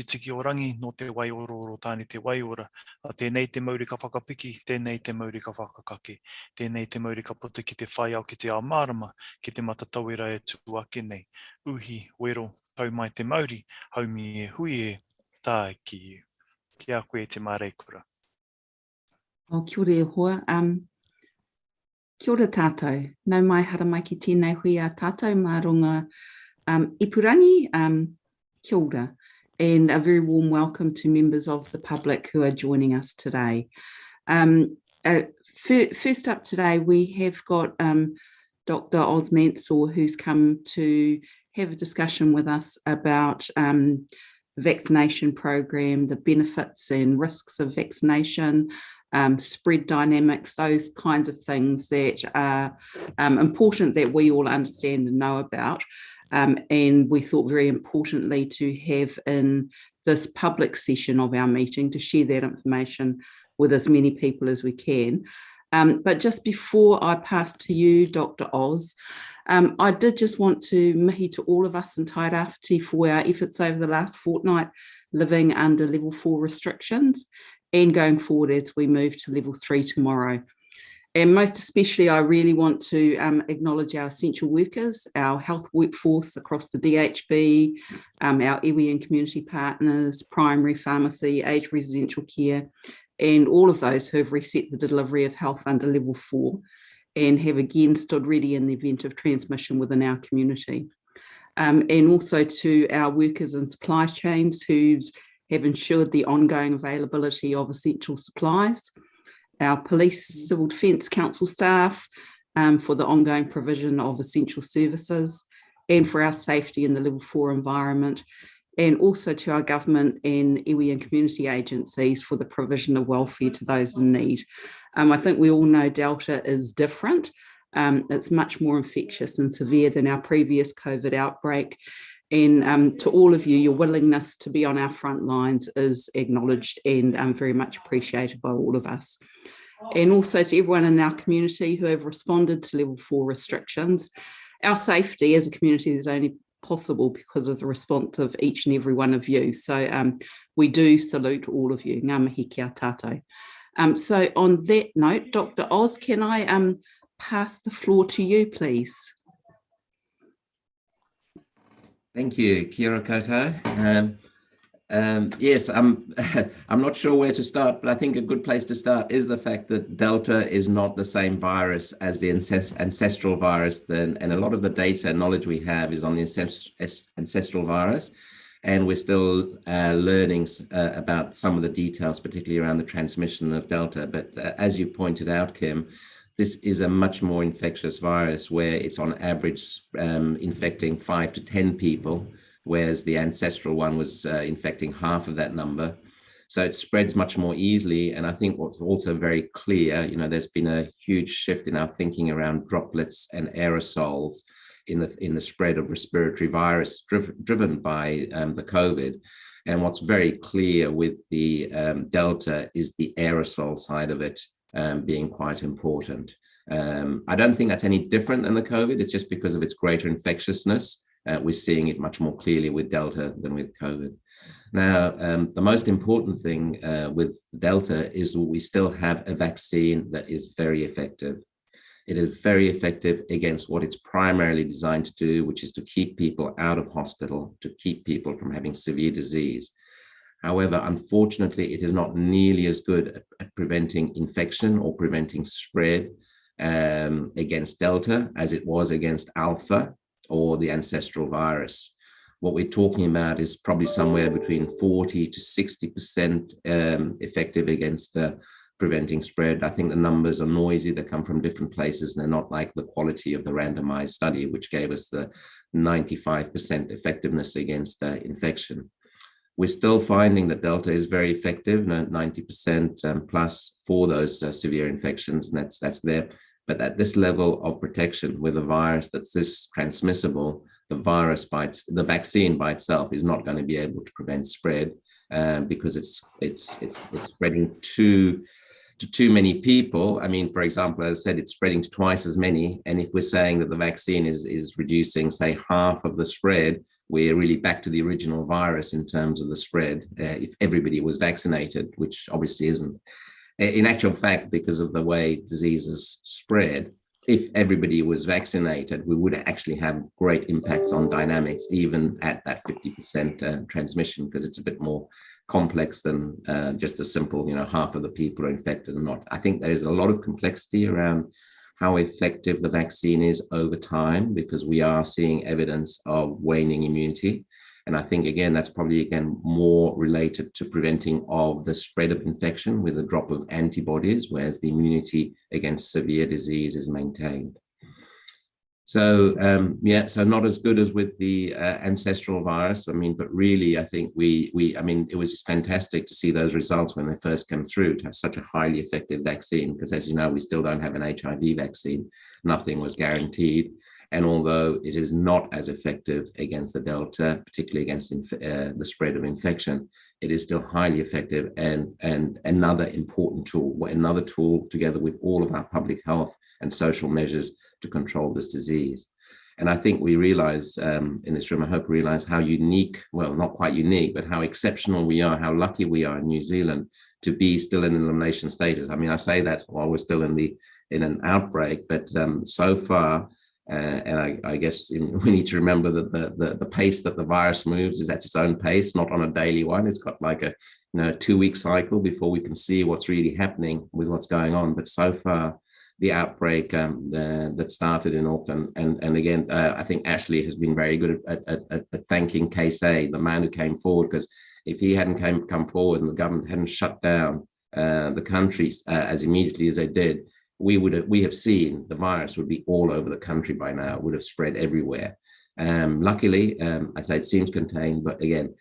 tiki o rangi no te wai oro tāne te wai ora. A tēnei te mauri ka whakapiki, tēnei te mauri ka whakakake, tēnei te mauri ka puta ki te whai au ki te āmarama, ki te matatauira e tū ake nei. Uhi, wero, tau mai te mauri, haumi e hui e, tā ki iu. Ki a koe te māreikura. O, kia ora e hoa. Kia ora tātou. Nau mai hara mai ki tēnei hui a tātou mā runga ipurangi, kia ora, and a very warm welcome to members of the public who are joining us today. First up today, we have got Dr. Oz Mansour, who's come to have a discussion with us about vaccination program, the benefits and risks of vaccination, spread dynamics, those kinds of things that are important that we all understand and know about. And we thought very importantly to have in this public session of our meeting to share that information with as many people as we can. But just before I pass to you, Dr. Oz, I did just want to mihi to all of us in Tairāwhiti for our efforts over the last fortnight living under level 4 restrictions and going forward as we move to level 3 tomorrow. And most especially, I really want to acknowledge our essential workers, our health workforce across the DHB, our iwi and community partners, primary pharmacy, aged residential care, and all of those who have reset the delivery of health under level 4 and have again stood ready in the event of transmission within our community. And also to our workers in supply chains who have ensured the ongoing availability of essential supplies, our police, civil defence, council staff for the ongoing provision of essential services and for our safety in the level 4 environment, and also to our government and iwi and community agencies for the provision of welfare to those in need. I think we all know Delta is different. It's much more infectious and severe than our previous COVID outbreak. And to all of you, your willingness to be on our front lines is acknowledged and very much appreciated by all of us. And also to everyone in our community who have responded to level 4 restrictions. Our safety as a community is only possible because of the response of each and every one of you. So we do salute all of you. Ngā mihi kia tātou. So on that note, Dr. Oz, can I pass the floor to you, please? Thank you, kia ora koutou. Yes, I'm not sure where to start, but I think a good place to start is the fact that Delta is not the same virus as the ancestral virus, and a lot of the data and knowledge we have is on the ancestral virus, and we're still learning about some of the details, particularly around the transmission of Delta. But as you pointed out, Kim, this is a much more infectious virus where it's on average infecting 5 to 10 people, whereas the ancestral one was infecting half of that number. So it spreads much more easily. And I think what's also very clear, there's been a huge shift in our thinking around droplets and aerosols in the spread of respiratory virus driven by the COVID. And what's very clear with the Delta is the aerosol side of it being quite important. I don't think that's any different than the COVID. It's just because of its greater infectiousness. We're seeing it much more clearly with Delta than with COVID. Now, the most important thing with Delta is we still have a vaccine that is very effective. It is very effective against what it's primarily designed to do, which is to keep people out of hospital, to keep people from having severe disease. However, unfortunately, it is not nearly as good at preventing infection or preventing spread against Delta as it was against Alpha or the ancestral virus. What we're talking about is probably somewhere between 40 to 60% effective against preventing spread. I think the numbers are noisy. They come from different places. They're not like the quality of the randomized study, which gave us the 95% effectiveness against infection. We're still finding that Delta is very effective, 90% plus for those severe infections, and that's there. But at this level of protection with a virus that's this transmissible, the vaccine by itself is not going to be able to prevent spread because it's spreading to too many people. I mean, for example, as I said, it's spreading to twice as many. And if we're saying that the vaccine is reducing, say, half of the spread, we're really back to the original virus in terms of the spread if everybody was vaccinated, which obviously isn't. In actual fact, because of the way diseases spread, if everybody was vaccinated, we would actually have great impacts on dynamics, even at that 50% transmission, because it's a bit more complex than just a simple, half of the people are infected or not. I think there is a lot of complexity around how effective the vaccine is over time, because we are seeing evidence of waning immunity. And I think, again, that's probably, again, more related to preventing of the spread of infection with a drop of antibodies, whereas the immunity against severe disease is maintained. So, so not as good as with the ancestral virus. But really, I think it was just fantastic to see those results when they first came through, to have such a highly effective vaccine, because as you know, we still don't have an HIV vaccine. Nothing was guaranteed. And although it is not as effective against the Delta, particularly against the spread of infection, it is still highly effective and another important tool, another tool together with all of our public health and social measures to control this disease. And I think we realize in this room, I hope we realize how unique, well, not quite unique, but how exceptional we are, how lucky we are in New Zealand to be still in elimination status. I say that while we're still in an outbreak, but so far, and I guess we need to remember that the pace that the virus moves is at its own pace, not on a daily one. It's got like a 2-week cycle before we can see what's really happening with what's going on. But so far, the outbreak that started in Auckland, and again, I think Ashley has been very good at thanking Case A, the man who came forward, because if he hadn't come forward and the government hadn't shut down the country as immediately as they did, we have seen the virus would be all over the country by now. It would have spread everywhere. Luckily, I say it seems contained, but again,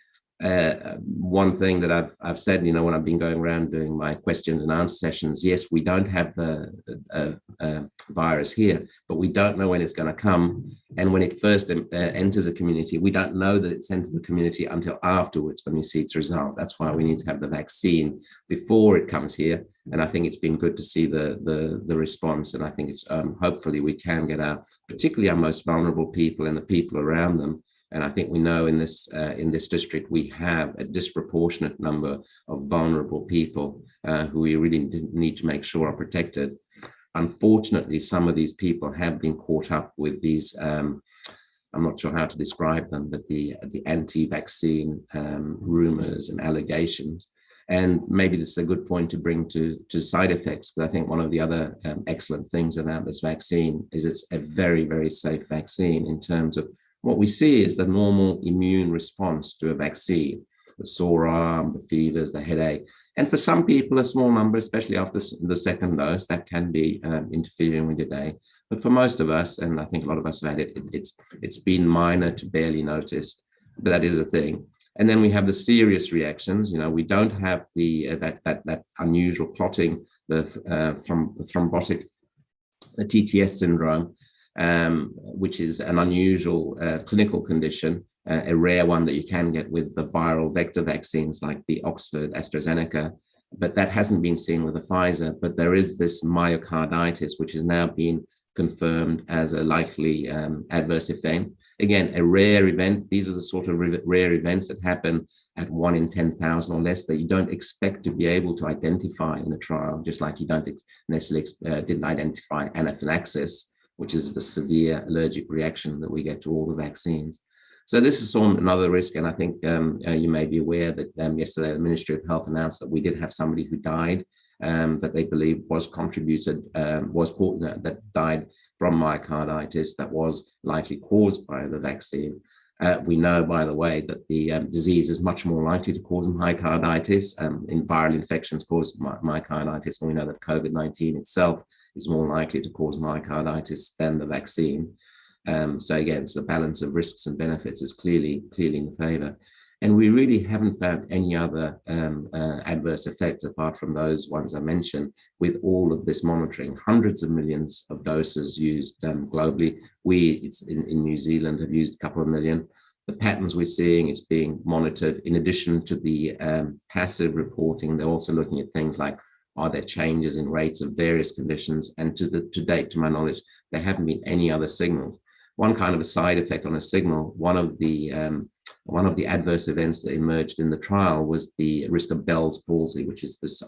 one thing that I've said, when I've been going around doing my questions and answer sessions, yes, we don't have the virus here, but we don't know when it's going to come. And when it first enters a community, we don't know that it's entered the community until afterwards when we see its result. That's why we need to have the vaccine before it comes here. And I think it's been good to see the response. And I think it's hopefully we can get particularly our most vulnerable people and the people around them. And I think we know in this district, we have a disproportionate number of vulnerable people who we really need to make sure are protected. Unfortunately, some of these people have been caught up with these, I'm not sure how to describe them, but the anti-vaccine rumors and allegations. And maybe this is a good point to bring to side effects, but I think one of the other excellent things about this vaccine is it's a very, very safe vaccine in terms of what we see is the normal immune response to a vaccine, the sore arm, the fevers, the headache. And for some people, a small number, especially after the second dose, that can be interfering with your day. But for most of us, and I think a lot of us have had it, it's been minor to barely noticed, but that is a thing. And then we have the serious reactions. We don't have that unusual clotting, the thrombotic, the TTS syndrome, which is an unusual clinical condition, a rare one that you can get with the viral vector vaccines like the Oxford AstraZeneca, but that hasn't been seen with the Pfizer. But there is this myocarditis, which has now been confirmed as a likely adverse event. Again, a rare event. These are the sort of rare events that happen at 1 in 10,000 or less that you don't expect to be able to identify in a trial, just like you don't necessarily didn't identify anaphylaxis, which is the severe allergic reaction that we get to all the vaccines. So this is another risk, and I think you may be aware that yesterday the Ministry of Health announced that we did have somebody who died that they believe was that died from myocarditis that was likely caused by the vaccine. We know, by the way, that the disease is much more likely to cause myocarditis. In viral infections cause myocarditis, and we know that COVID-19 itself is more likely to cause myocarditis than the vaccine. So again, the balance of risks and benefits is clearly in favor. And we really haven't found any other adverse effects apart from those ones I mentioned with all of this monitoring. Hundreds of millions of doses used globally. It's in New Zealand have used a couple of million. The patterns we're seeing is being monitored in addition to the passive reporting. They're also looking at things like, are there changes in rates of various conditions? And to date, to my knowledge, there haven't been any other signals. one kind of a side effect on a signal. One of the adverse events that emerged in the trial was the risk of Bell's palsy, which is this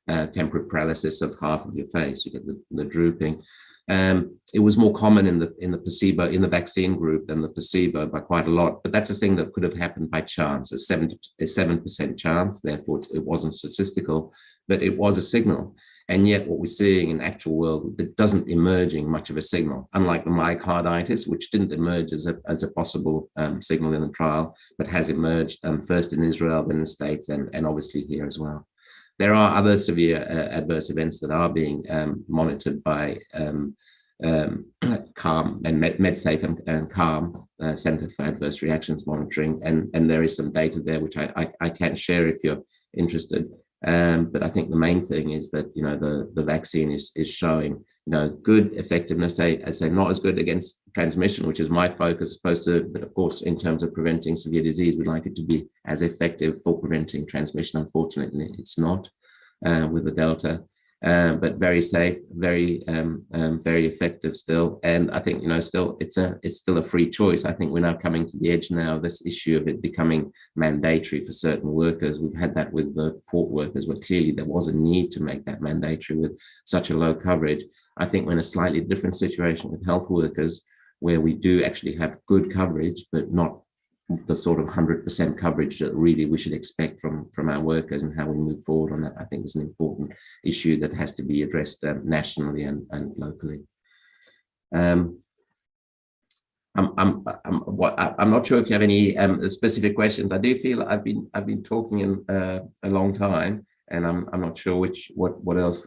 temporary paralysis of half of your face. You get the drooping. It was more common in the placebo, in the vaccine group than the placebo by quite a lot. But that's a thing that could have happened by chance, a 7% chance. Therefore, it wasn't statistical, but it was a signal. And yet what we're seeing in the actual world, it doesn't emerging much of a signal, unlike the myocarditis, which didn't emerge as a possible signal in the trial, but has emerged first in Israel, then in the States, and obviously here as well. There are other severe adverse events that are being monitored by CALM and MedSafe and CALM, Center for Adverse Reactions Monitoring, and there is some data there which I can share if you're interested. But I think the main thing is that, you know, the vaccine is showing, you know, good effectiveness. I say not as good against transmission, which is my focus, opposed to, but of course, in terms of preventing severe disease, we'd like it to be as effective for preventing transmission. Unfortunately, it's not with the Delta, but very safe, very effective still. And I think, you know, still it's still a free choice. I think we're now coming to the edge now of this issue of it becoming mandatory for certain workers. We've had that with the port workers, where clearly there was a need to make that mandatory with such a low coverage. I think we're in a slightly different situation with health workers, where we do actually have good coverage, but not the sort of 100% coverage that really we should expect from our workers, and how we move forward on that, I think, is an important issue that has to be addressed nationally and locally. I'm not sure if you have any specific questions. I do feel I've been talking in a long time, and I'm not sure what else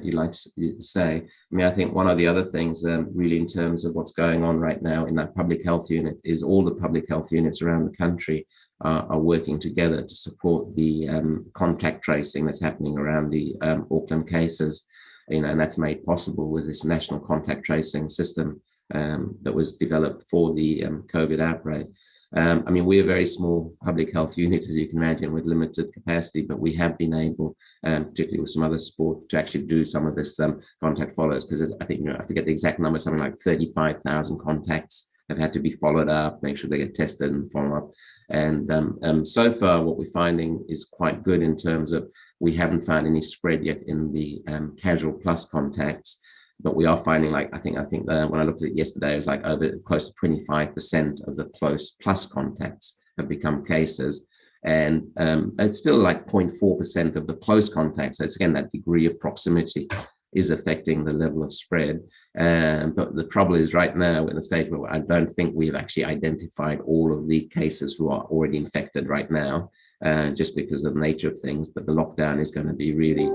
you'd like to say. I mean, I think one of the other things really in terms of what's going on right now in that public health unit is all the public health units around the country are working together to support the contact tracing that's happening around the Auckland cases, you know, and that's made possible with this national contact tracing system that was developed for the COVID outbreak. I mean, we're a very small public health unit, as you can imagine, with limited capacity, but we have been able, particularly with some other sport, to actually do some of this contact follows, because I think, you know, I forget the exact number, something like 35,000 contacts have had to be followed up, make sure they get tested and follow up. And so far, what we're finding is quite good in terms of we haven't found any spread yet in the casual plus contacts. But we are finding, like, I think when I looked at it yesterday, it was like over close to 25% of the close plus contacts have become cases. And it's still like 0.4% of the close contacts. So it's, again, that degree of proximity is affecting the level of spread. But the trouble is right now we're in a stage where I don't think we've actually identified all of the cases who are already infected right now, just because of the nature of things. But the lockdown is going to be really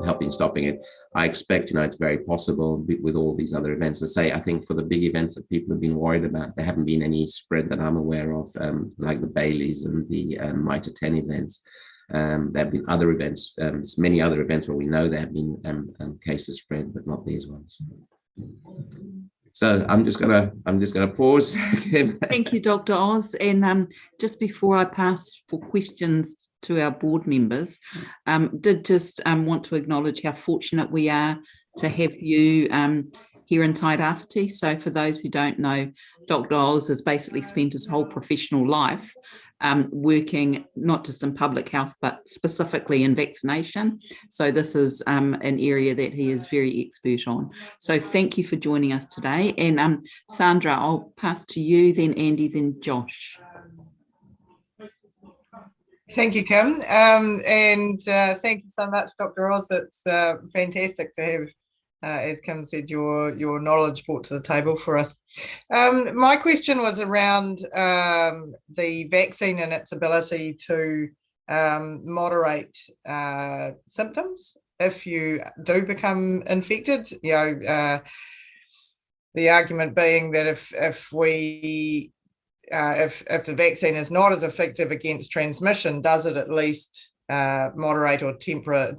helping stopping it. I expect, you know, it's very possible with all these other events. I think for the big events that people have been worried about, there haven't been any spread that I'm aware of, like the Baileys and the Mitre 10 events. There have been other events, many other events where we know there have been cases spread, but not these ones. So I'm just gonna pause. Thank you, Dr. Oz. And just before I pass for questions to our board members, did just want to acknowledge how fortunate we are to have you here in Tairāwhiti. So for those who don't know, Dr. Oz has basically spent his whole professional life working not just in public health, but specifically in vaccination. So this is an area that he is very expert on. So thank you for joining us today. And Sandra, I'll pass to you, then Andy, then Josh. Thank you, Kim. And thank you so much, Dr. Oz. It's fantastic to have, as Kim said, your knowledge brought to the table for us. My question was around the vaccine and its ability to moderate symptoms if you do become infected. You know, the argument being that if the vaccine is not as effective against transmission, does it at least moderate or temper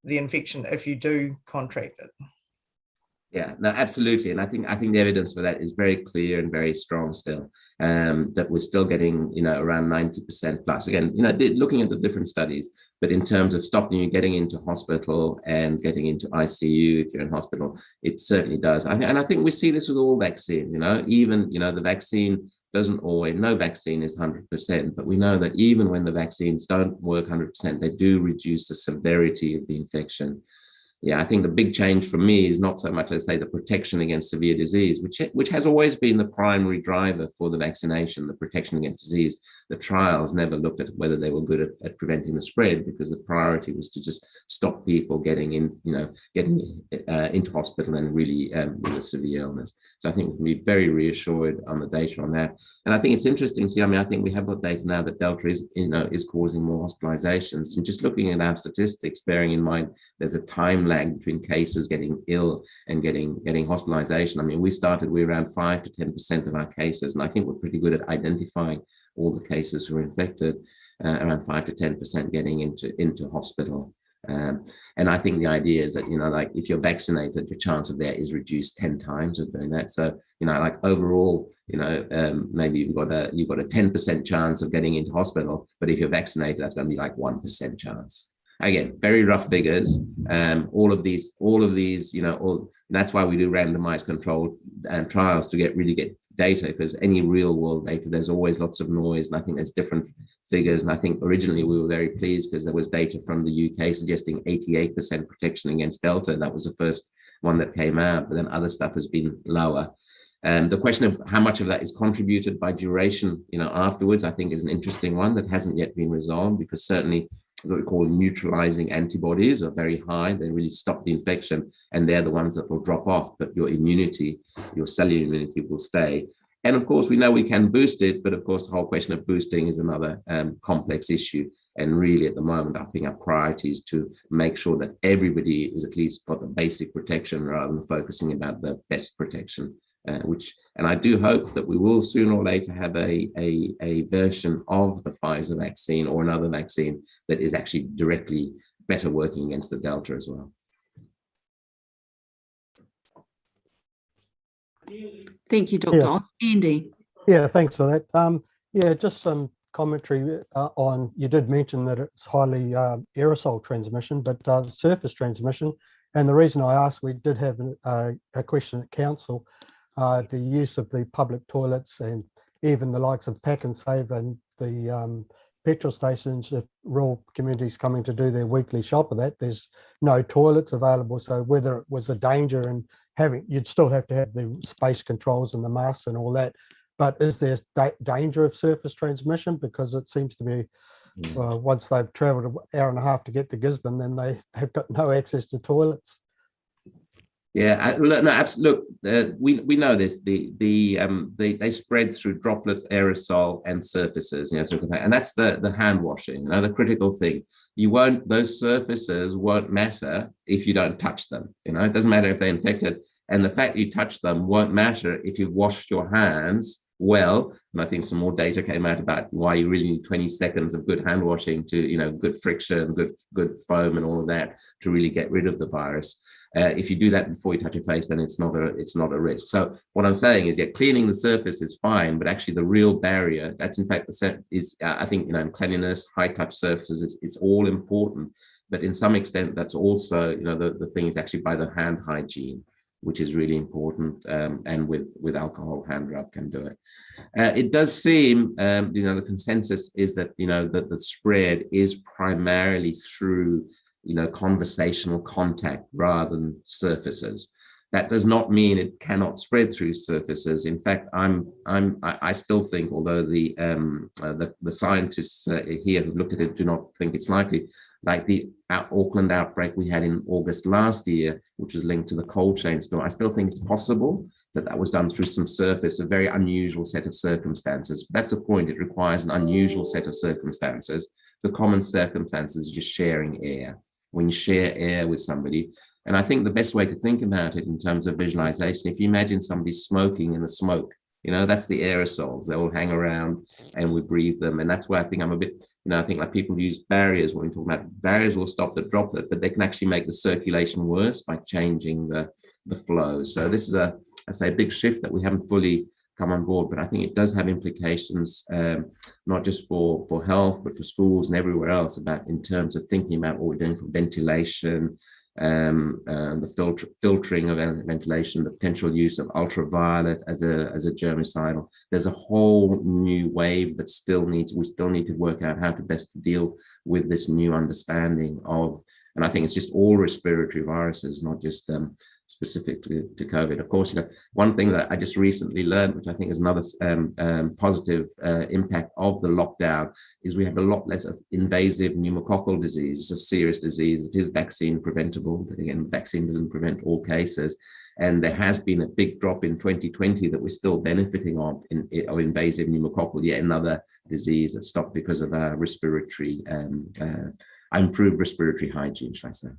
the infection if you do contract it? Yeah, no, absolutely. And I think the evidence for that is very clear and very strong still, that we're still getting, around 90% plus. Again, looking at the different studies, but in terms of stopping you getting into hospital and getting into ICU if you're in hospital, it certainly does. And I think we see this with all vaccine, even, the vaccine doesn't always, no vaccine is 100%, but we know that even when the vaccines don't work 100%, they do reduce the severity of the infection. Yeah, I think the big change for me is not so much, let's say, the protection against severe disease, which has always been the primary driver for the vaccination, the protection against disease. The trials never looked at whether they were good at preventing the spread, because the priority was to just stop people getting into hospital and really with a severe illness. So I think we can be very reassured on the data on that. And I think it's interesting to see, I think we have got data now that Delta is causing more hospitalizations. And just looking at our statistics, bearing in mind there's a time lag between cases getting ill and getting hospitalization. We we're around 5 to 10% of our cases, and I think we're pretty good at identifying all the cases who are infected, around 5 to 10% getting into hospital. And I think the idea is that, like if you're vaccinated, your chance of that is reduced 10 times of doing that. So, like overall, maybe you've got a 10% chance of getting into hospital, but if you're vaccinated, that's going to be like 1% chance. Again, very rough figures. All of these, that's why we do randomized controlled trials to really get data, because any real world data, there's always lots of noise, and I think there's different figures. And I think originally we were very pleased because there was data from the UK suggesting 88% protection against Delta. That was the first one that came out, but then other stuff has been lower. The question of how much of that is contributed by duration, afterwards, I think is an interesting one that hasn't yet been resolved, because certainly what we call neutralizing antibodies are very high. They really stop the infection, and they're the ones that will drop off, but your immunity, your cellular immunity will stay. And of course, we know we can boost it, but of course, the whole question of boosting is another complex issue. And really at the moment, I think our priority is to make sure that everybody is at least got the basic protection rather than focusing about the best protection. And I do hope that we will sooner or later have a version of the Pfizer vaccine or another vaccine that is actually directly better working against the Delta as well. Thank you, Dr. Oz. Andy. Yeah, thanks for that. Just some commentary on, you did mention that it's highly aerosol transmission, but surface transmission. And the reason I asked, we did have a question at council. The use of the public toilets and even the likes of Pack and Save and the petrol stations, if rural communities coming to do their weekly shop of that, there's no toilets available. So whether it was a danger and you'd still have to have the space controls and the masks and all that. But is there danger of surface transmission? Because it seems to be once they've traveled an hour and a half to get to Gisborne, then they have got no access to toilets. Yeah, no, absolutely. We know this. They spread through droplets, aerosol, and surfaces. And that's the hand washing. The critical thing. Those surfaces won't matter if you don't touch them. It doesn't matter if they're infected, and the fact you touch them won't matter if you've washed your hands well. And I think some more data came out about why you really need 20 seconds of good hand washing to, good friction, good foam, and all of that to really get rid of the virus. If you do that before you touch your face, then it's not a risk. So what I'm saying is, cleaning the surface is fine, but actually the real barrier, that's in fact I think, cleanliness, high touch surfaces, it's all important. But in some extent, that's also, the thing is actually by the hand hygiene, which is really important, and with alcohol hand rub can do it. It does seem, the consensus is that, that the spread is primarily through conversational contact rather than surfaces. That does not mean it cannot spread through surfaces. In fact, I still think, although the scientists here who looked at it do not think it's likely, like the Auckland outbreak we had in August last year, which was linked to the cold chain storm, I still think it's possible that was done through some surface, a very unusual set of circumstances. But that's the point. It requires an unusual set of circumstances. The common circumstance is just sharing air. When you share air with somebody, and I think the best way to think about it in terms of visualization, if you imagine somebody smoking in the smoke That's the aerosols. They all hang around and we breathe them. And that's why I think I'm a bit, I think like people use barriers when we talk about barriers will stop the droplet, but they can actually make the circulation worse by changing the flow. So this is a big shift that we haven't fully come on board, but I think it does have implications, not just for health, but for schools and everywhere else in terms of thinking about what we're doing for ventilation, the filtering of ventilation, the potential use of ultraviolet as a germicidal. There's a whole new wave that we still need to work out how to best deal with this new understanding of, and I think it's just all respiratory viruses, not just specific to COVID. Of course, one thing that I just recently learned, which I think is another positive impact of the lockdown, is we have a lot less of invasive pneumococcal disease. It's a serious disease. It is vaccine preventable, but again, vaccine doesn't prevent all cases. And there has been a big drop in 2020 that we're still benefiting of invasive pneumococcal, yet another disease that stopped because of respiratory, improved respiratory hygiene, shall I say.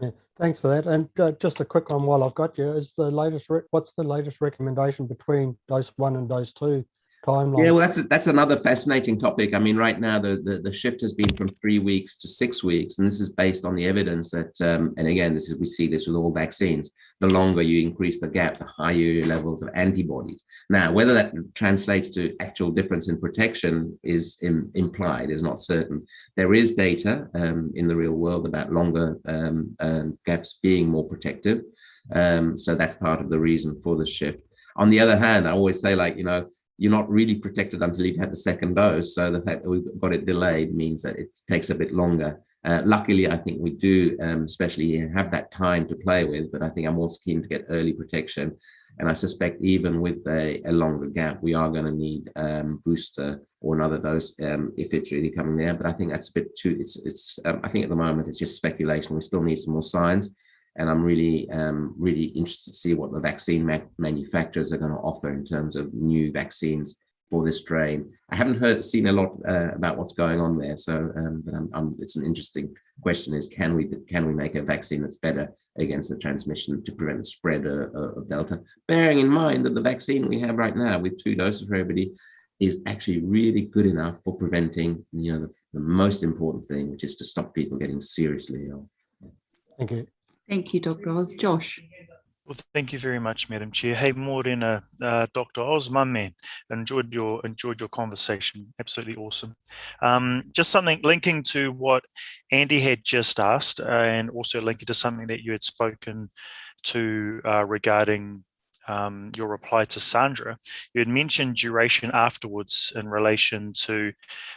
Yeah, thanks for that. And just a quick one while I've got you, is the latest what's the latest recommendation between dose 1 and dose 2 timeline? Yeah, well, that's another fascinating topic. I mean, right now the shift has been from 3 weeks to 6 weeks, and this is based on the evidence that, and again, we see this with all vaccines. The longer you increase the gap, the higher your levels of antibodies. Now, whether that translates to actual difference in protection is implied, is not certain. There is data in the real world about longer gaps being more protective. So that's part of the reason for the shift. On the other hand, I always say, you're not really protected until you've had the second dose. So the fact that we've got it delayed means that it takes a bit longer. Luckily, I think we do, especially have that time to play with, but I think I'm also keen to get early protection. And I suspect even with a longer gap, we are going to need booster or another dose if it's really coming there. But I think that's a bit too, I think at the moment it's just speculation. We still need some more science. And I'm really interested to see what the vaccine manufacturers are going to offer in terms of new vaccines for this strain. I haven't seen a lot about what's going on there. So, but it's an interesting question: is can we make a vaccine that's better against the transmission to prevent the spread of Delta? Bearing in mind that the vaccine we have right now with 2 doses for everybody is actually really good enough for preventing, the most important thing, which is to stop people getting seriously ill. Thank you. Thank you, Dr. Oz. Josh. Well, thank you very much, Madam Chair. Hey, morena, Dr. Oz, my man. Enjoyed your conversation. Absolutely awesome. Just something linking to what Andy had just asked, and also linking to something that you had spoken to regarding your reply to Sandra. You had mentioned duration afterwards in relation to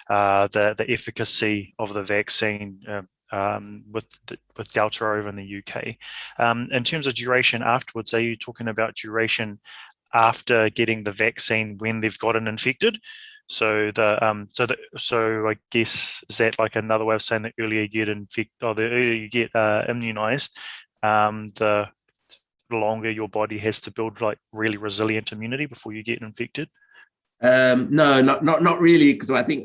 the efficacy of the vaccine. With Delta over in the UK. In terms of duration afterwards, are you talking about duration after getting the vaccine when they've gotten infected? So I guess, is that like another way of saying the earlier you get infected, or the earlier you get immunized, the longer your body has to build like really resilient immunity before you get infected? No, not really, because I think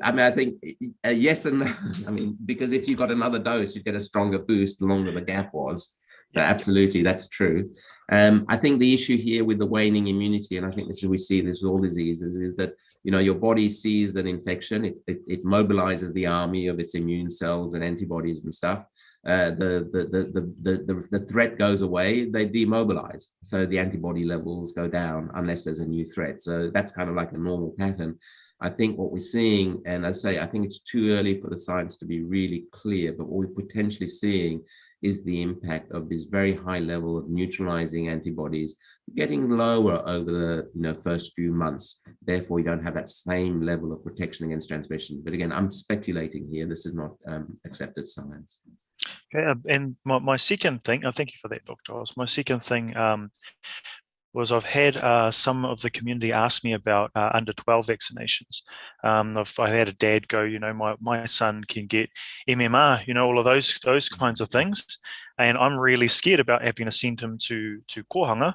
yes and no. I mean, because if you got another dose, you get a stronger boost the longer the gap was. So absolutely, that's true. I think the issue here with the waning immunity, and I think we see this with all diseases, is that your body sees an infection, it mobilizes the army of its immune cells and antibodies and stuff. The threat goes away, they demobilize. So the antibody levels go down unless there's a new threat. So that's kind of like a normal pattern. I think what we're seeing, and I say, I think it's too early for the science to be really clear, but what we're potentially seeing is the impact of this very high level of neutralizing antibodies getting lower over the first few months. Therefore, you don't have that same level of protection against transmission. But again, I'm speculating here. This is not accepted science. Okay, and my second thing, thank you for that, Dr. Oz. My second thing was I've had some of the community ask me about under 12 vaccinations. I had a dad go, my son can get MMR, all of those kinds of things, and I'm really scared about having to send him to kohanga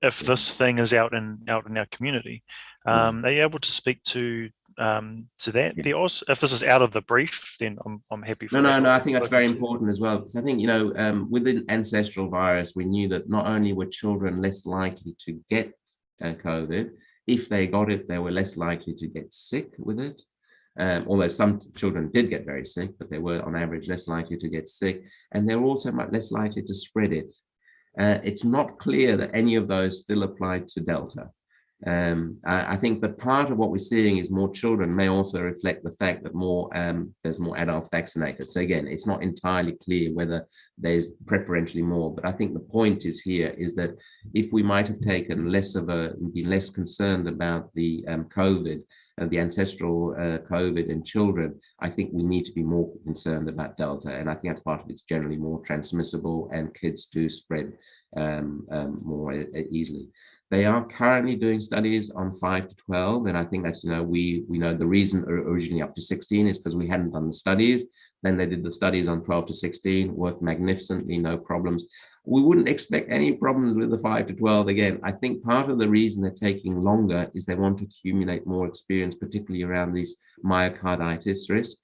if this thing is out in our community. Are you able to speak to that? The Oz, if this is out of the brief, then I'm happy for that. No, I think that's very important as well, because I think with the ancestral virus, we knew that not only were children less likely to get COVID. If they got it, they were less likely to get sick with it. Although some children did get very sick, but they were on average less likely to get sick, and they were also much less likely to spread it. It's not clear that any of those still applied to Delta. I think that part of what we're seeing is more children may also reflect the fact that there's more adults vaccinated. So again, it's not entirely clear whether there's preferentially more, but I think the point is here is that if we might have taken been less concerned about the COVID, the ancestral COVID in children, I think we need to be more concerned about Delta. And I think that's part of it's generally more transmissible, and kids do spread more easily. They are currently doing studies on 5 to 12, and I think that's, we know the reason originally up to 16 is because we hadn't done the studies. Then they did the studies on 12 to 16, worked magnificently, no problems. We wouldn't expect any problems with the 5 to 12 again. I think part of the reason they're taking longer is they want to accumulate more experience, particularly around these myocarditis risk.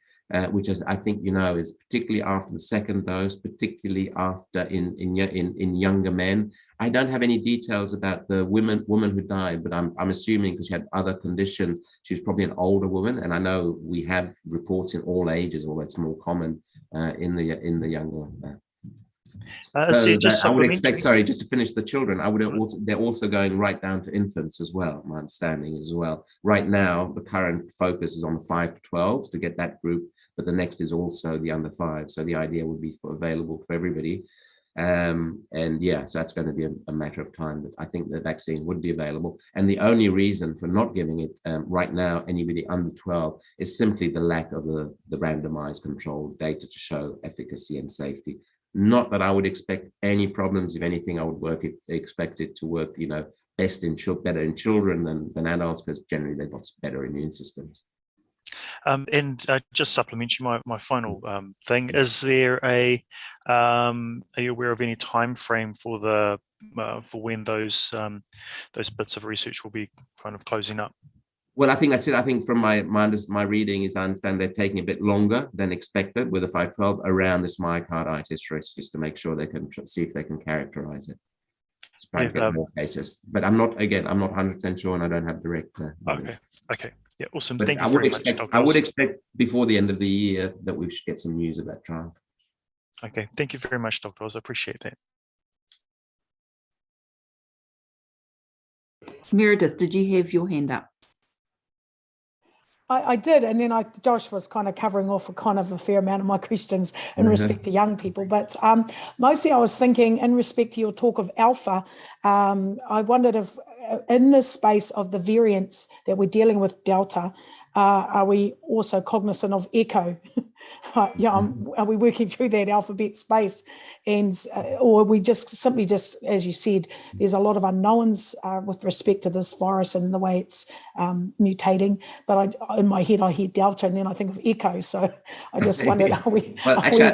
Which is, I think, is particularly after the second dose, particularly after in younger men. I don't have any details about the woman who died, but I'm assuming because she had other conditions, she was probably an older woman. And I know we have reports in all ages, although it's more common in the younger. I would expect, sorry, just to finish the children, they're also going right down to infants as well, my understanding as well. Right now, the current focus is on the 5 to 12 to get that group, but the next is also the under 5. So the idea would be available for everybody. And yeah, so that's going to be a matter of time, but I think the vaccine would be available. And the only reason for not giving it right now, anybody under 12, is simply the lack of the randomized controlled data to show efficacy and safety. Not that I would expect any problems. If anything, I would expect it to work, better in children than adults, because generally they've got better immune systems. And just supplementing my final thing, is there are you aware of any time frame for for when those bits of research will be kind of closing up? Well, I think that's it. I think from my reading is I understand they're taking a bit longer than expected with the 512 around this myocarditis risk, just to make sure they can see if they can characterize it. Try to get more cases, but I'm not 100% sure, and I don't have direct. Okay. Yeah, awesome. But Thank you very much, Dr. I would expect before the end of the year that we should get some news of that trial. Okay, thank you very much, Dr. Oz. I appreciate that. Meredith, did you have your hand up? I did, and then Josh was kind of covering off a fair amount of my questions in respect to young people. But mostly I was thinking in respect to your talk of alpha, I wondered if in this space of the variants that we're dealing with Delta, are we also cognizant of echo? Are we working through that alphabet space, or are we simply, as you said, there's a lot of unknowns with respect to this virus and the way it's mutating. But in my head, I hear Delta, and then I think of echo. So I just wondered, are we? Well, actually,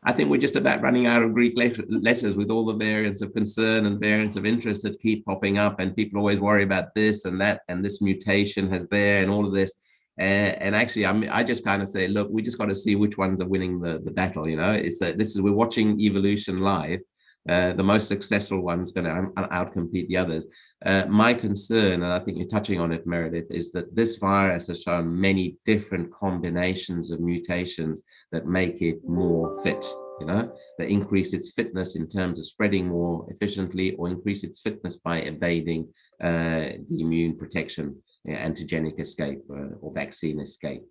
I think we're just about running out of Greek letters with all the variants of concern and variants of interest that keep popping up, and people always worry about this and that, and this mutation has there, and all of this. And actually, I just kind of say, look, we just got to see which ones are winning the battle. We're watching evolution live. The most successful one's going to outcompete the others. My concern, and I think you're touching on it, Meredith, is that this virus has shown many different combinations of mutations that make it more fit. That increase its fitness in terms of spreading more efficiently, or increase its fitness by evading the immune protection, antigenic escape or vaccine escape.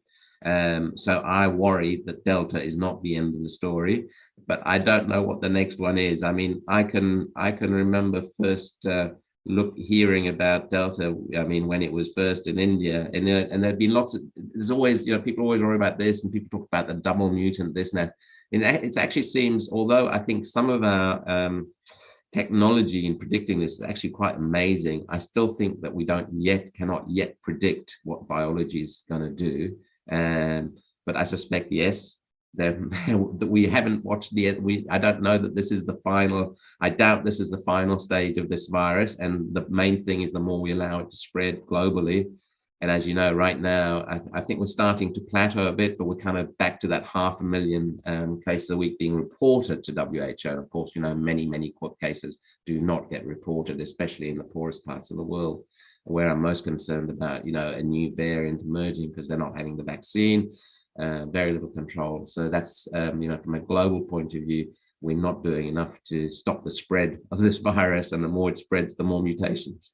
So I worry that Delta is not the end of the story, but I don't know what the next one is. I mean, I can remember first hearing about Delta. I mean, when it was first in India, and there've been there's always, people always worry about this, and people talk about the double mutant, this and that. It actually seems, although I think some of our technology in predicting this is actually quite amazing, I still think that we cannot yet predict what biology is going to do. But I suspect, yes, that we haven't watched I don't know that this is the final. I doubt this is the final stage of this virus. And the main thing is, the more we allow it to spread globally, And as you know, right now, I think we're starting to plateau a bit, but we're kind of back to that 500,000 cases a week being reported to WHO. Of course, you know, many cases do not get reported, especially in the poorest parts of the world, where I'm most concerned about, you know, a new variant emerging because they're not having the vaccine, very little control. So that's, you know, from a global point of view, we're not doing enough to stop the spread of this virus, and the more it spreads, the more mutations.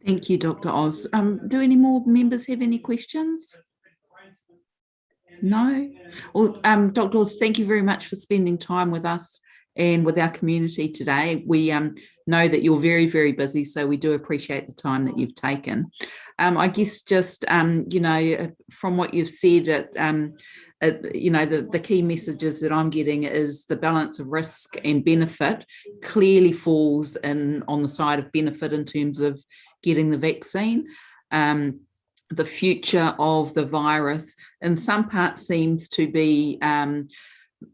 Thank you, Dr. Oz. Do any more members have any questions? No? Well, Dr. Oz, thank you very much for spending time with us and with our community today. We know that you're very, very busy, so we do appreciate the time that you've taken. I guess just, you know, from what you've said, you know, the key messages that I'm getting is the balance of risk and benefit clearly falls on the side of benefit in terms of getting the vaccine. The future of the virus in some parts seems to be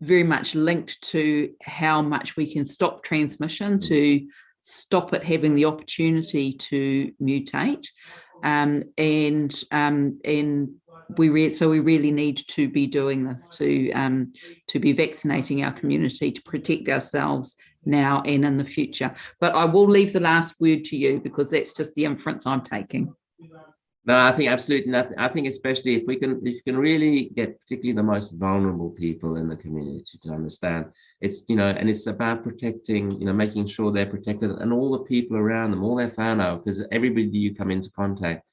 very much linked to how much we can stop transmission, to stop it having the opportunity to mutate. And we really need to be doing this, to be vaccinating our community, to protect ourselves now and in the future. But I will leave the last word to you, because that's just the inference I'm taking. No, I think absolutely nothing. I think especially if you can really get particularly the most vulnerable people in the community to understand it's, you know, and it's about protecting, you know, making sure they're protected, and all the people around them, all their whānau, because everybody you come into contact,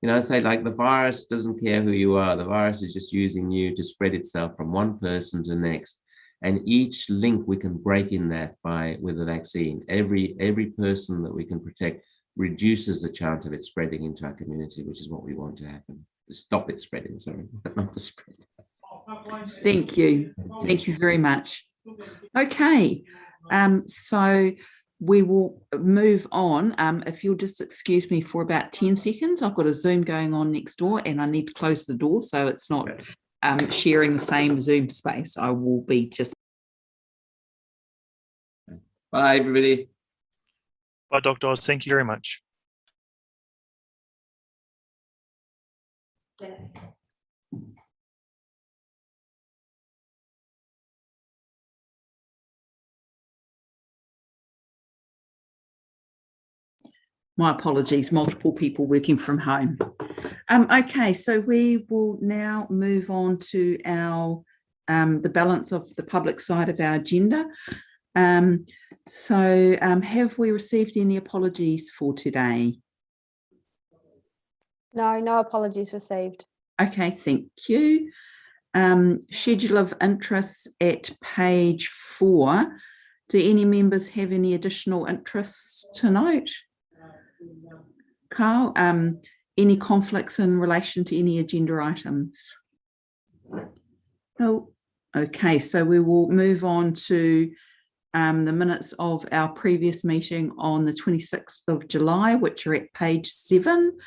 you know, say like the virus doesn't care who you are. The virus is just using you to spread itself from one person to the next. And each link we can break in that with the vaccine. Every person that we can protect reduces the chance of it spreading into our community, which is what we want to happen. To stop it spreading, sorry, not to spread. Thank you. Thank you very much. Okay, so we will move on. If you'll just excuse me for about 10 seconds, I've got a Zoom going on next door and I need to close the door so it's not sharing the same Zoom space. I will be just... Bye, everybody. Bye, Dr. Oz. Thank you very much. My apologies, multiple people working from home. Okay, so we will now move on to our the balance of the public side of our agenda. Have we received any apologies for today? No apologies received. Okay, thank you. Schedule of interests at page 4. Do any members have any additional interests to note? Carl, any conflicts in relation to any agenda items? No. Okay, so we will move on to the minutes of our previous meeting on the 26th of July, which are at page 7.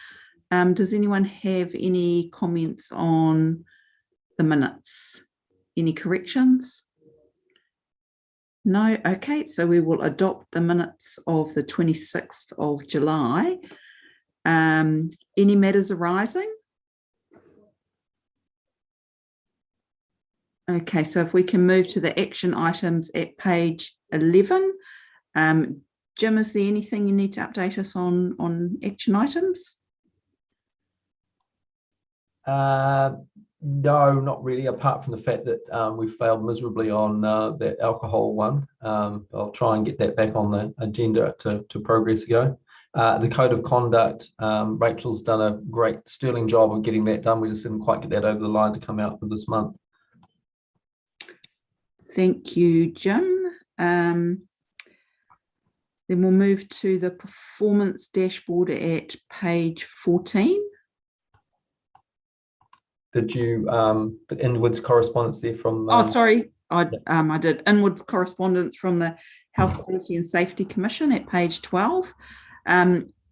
Does anyone have any comments on the minutes? Any corrections? No? Okay, so we will adopt the minutes of the 26th of July. Any matters arising? Okay, so if we can move to the action items at page 11. Jim, is there anything you need to update us on action items? No, not really, apart from the fact that we failed miserably on the alcohol one. I'll try and get that back on the agenda to progress ago. The code of conduct, Rachel's done a great sterling job of getting that done. We just didn't quite get that over the line to come out for this month. Thank you, Jim. Then we'll move to the performance dashboard at page 14. Did you, the inwards correspondence there from... oh, sorry, I did inwards correspondence from the Health Quality and Safety Commission at page 12,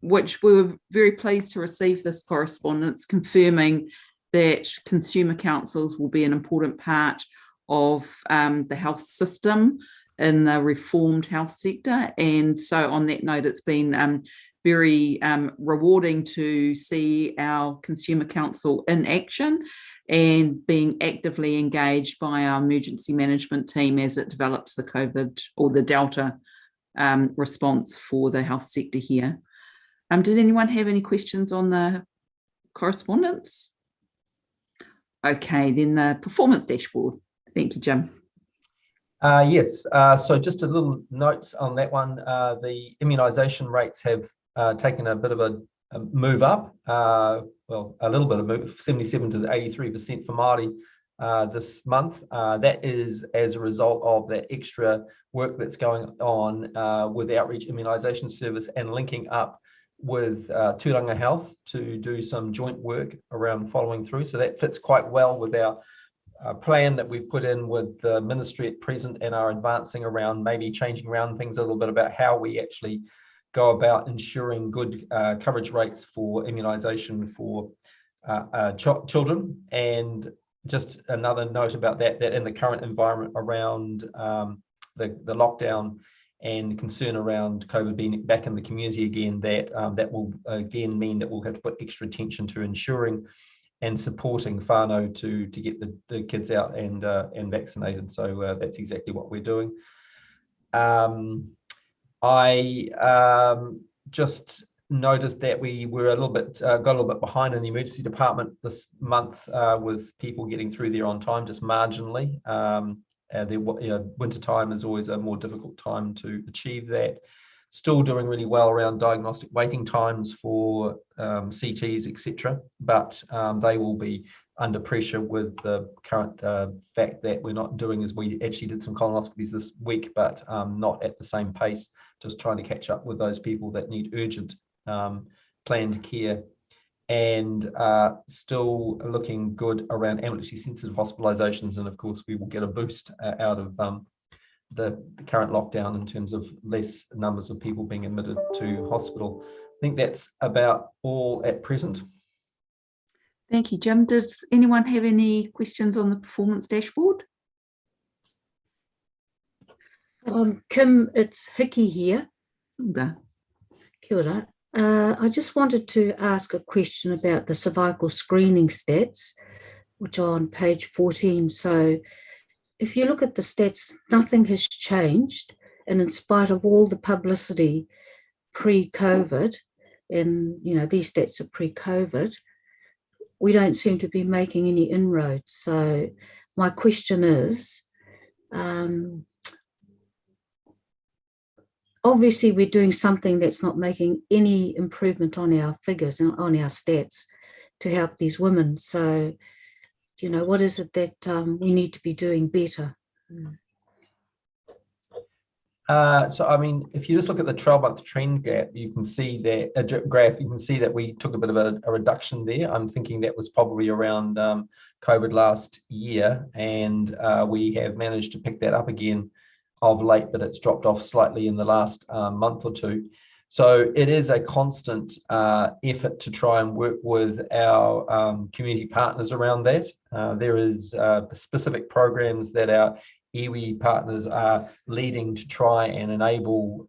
which we were very pleased to receive this correspondence confirming that consumer councils will be an important part of the health system in the reformed health sector. And so on that note, it's been very rewarding to see our Consumer Council in action and being actively engaged by our emergency management team as it develops the COVID or the Delta response for the health sector here. Did anyone have any questions on the correspondence? Okay, then the performance dashboard. Thank you, Jim. Yes, so just a little note on that one. The immunisation rates have taken a bit of a move up, well, a little bit of move, 77 to 83% for Māori this month. That is as a result of that extra work that's going on with the Outreach Immunisation Service and linking up with Tūranga Health to do some joint work around following through. So that fits quite well with our plan that we've put in with the ministry at present, and are advancing around maybe changing around things a little bit about how we actually go about ensuring good coverage rates for immunisation for children. And just another note about that in the current environment around the lockdown and concern around COVID being back in the community again, that will again mean that we'll have to put extra attention to ensuring and supporting whānau to get the kids out and vaccinated. So that's exactly what we're doing. I just noticed that we were got a little bit behind in the emergency department this month with people getting through there on time, just marginally. Winter time is always a more difficult time to achieve that. Still doing really well around diagnostic waiting times for CTs, etc. But they will be under pressure with the current fact that we're not doing as we actually did some colonoscopies this week, but not at the same pace, just trying to catch up with those people that need urgent planned care. And still looking good around ambulatory sensitive hospitalizations. And of course, we will get a boost out of the current lockdown in terms of less numbers of people being admitted to hospital. I think that's about all at present. Thank you, Jim. Does anyone have any questions on the performance dashboard? Kim, it's Hickey here. Okay. Kia ora. I just wanted to ask a question about the cervical screening stats, which are on page 14. So if you look at the stats, nothing has changed. And in spite of all the publicity pre-COVID, and these stats are pre-COVID, we don't seem to be making any inroads. So my question is, obviously we're doing something that's not making any improvement on our figures and on our stats to help these women. So, what is it that we need to be doing better? So, I mean, if you just look at the 12-month trend gap, you can see that graph. You can see that we took a bit of a reduction there. I'm thinking that was probably around COVID last year, and we have managed to pick that up again of late, but it's dropped off slightly in the last month or two. So it is a constant effort to try and work with our community partners around that. There is specific programs that our iwi partners are leading to try and enable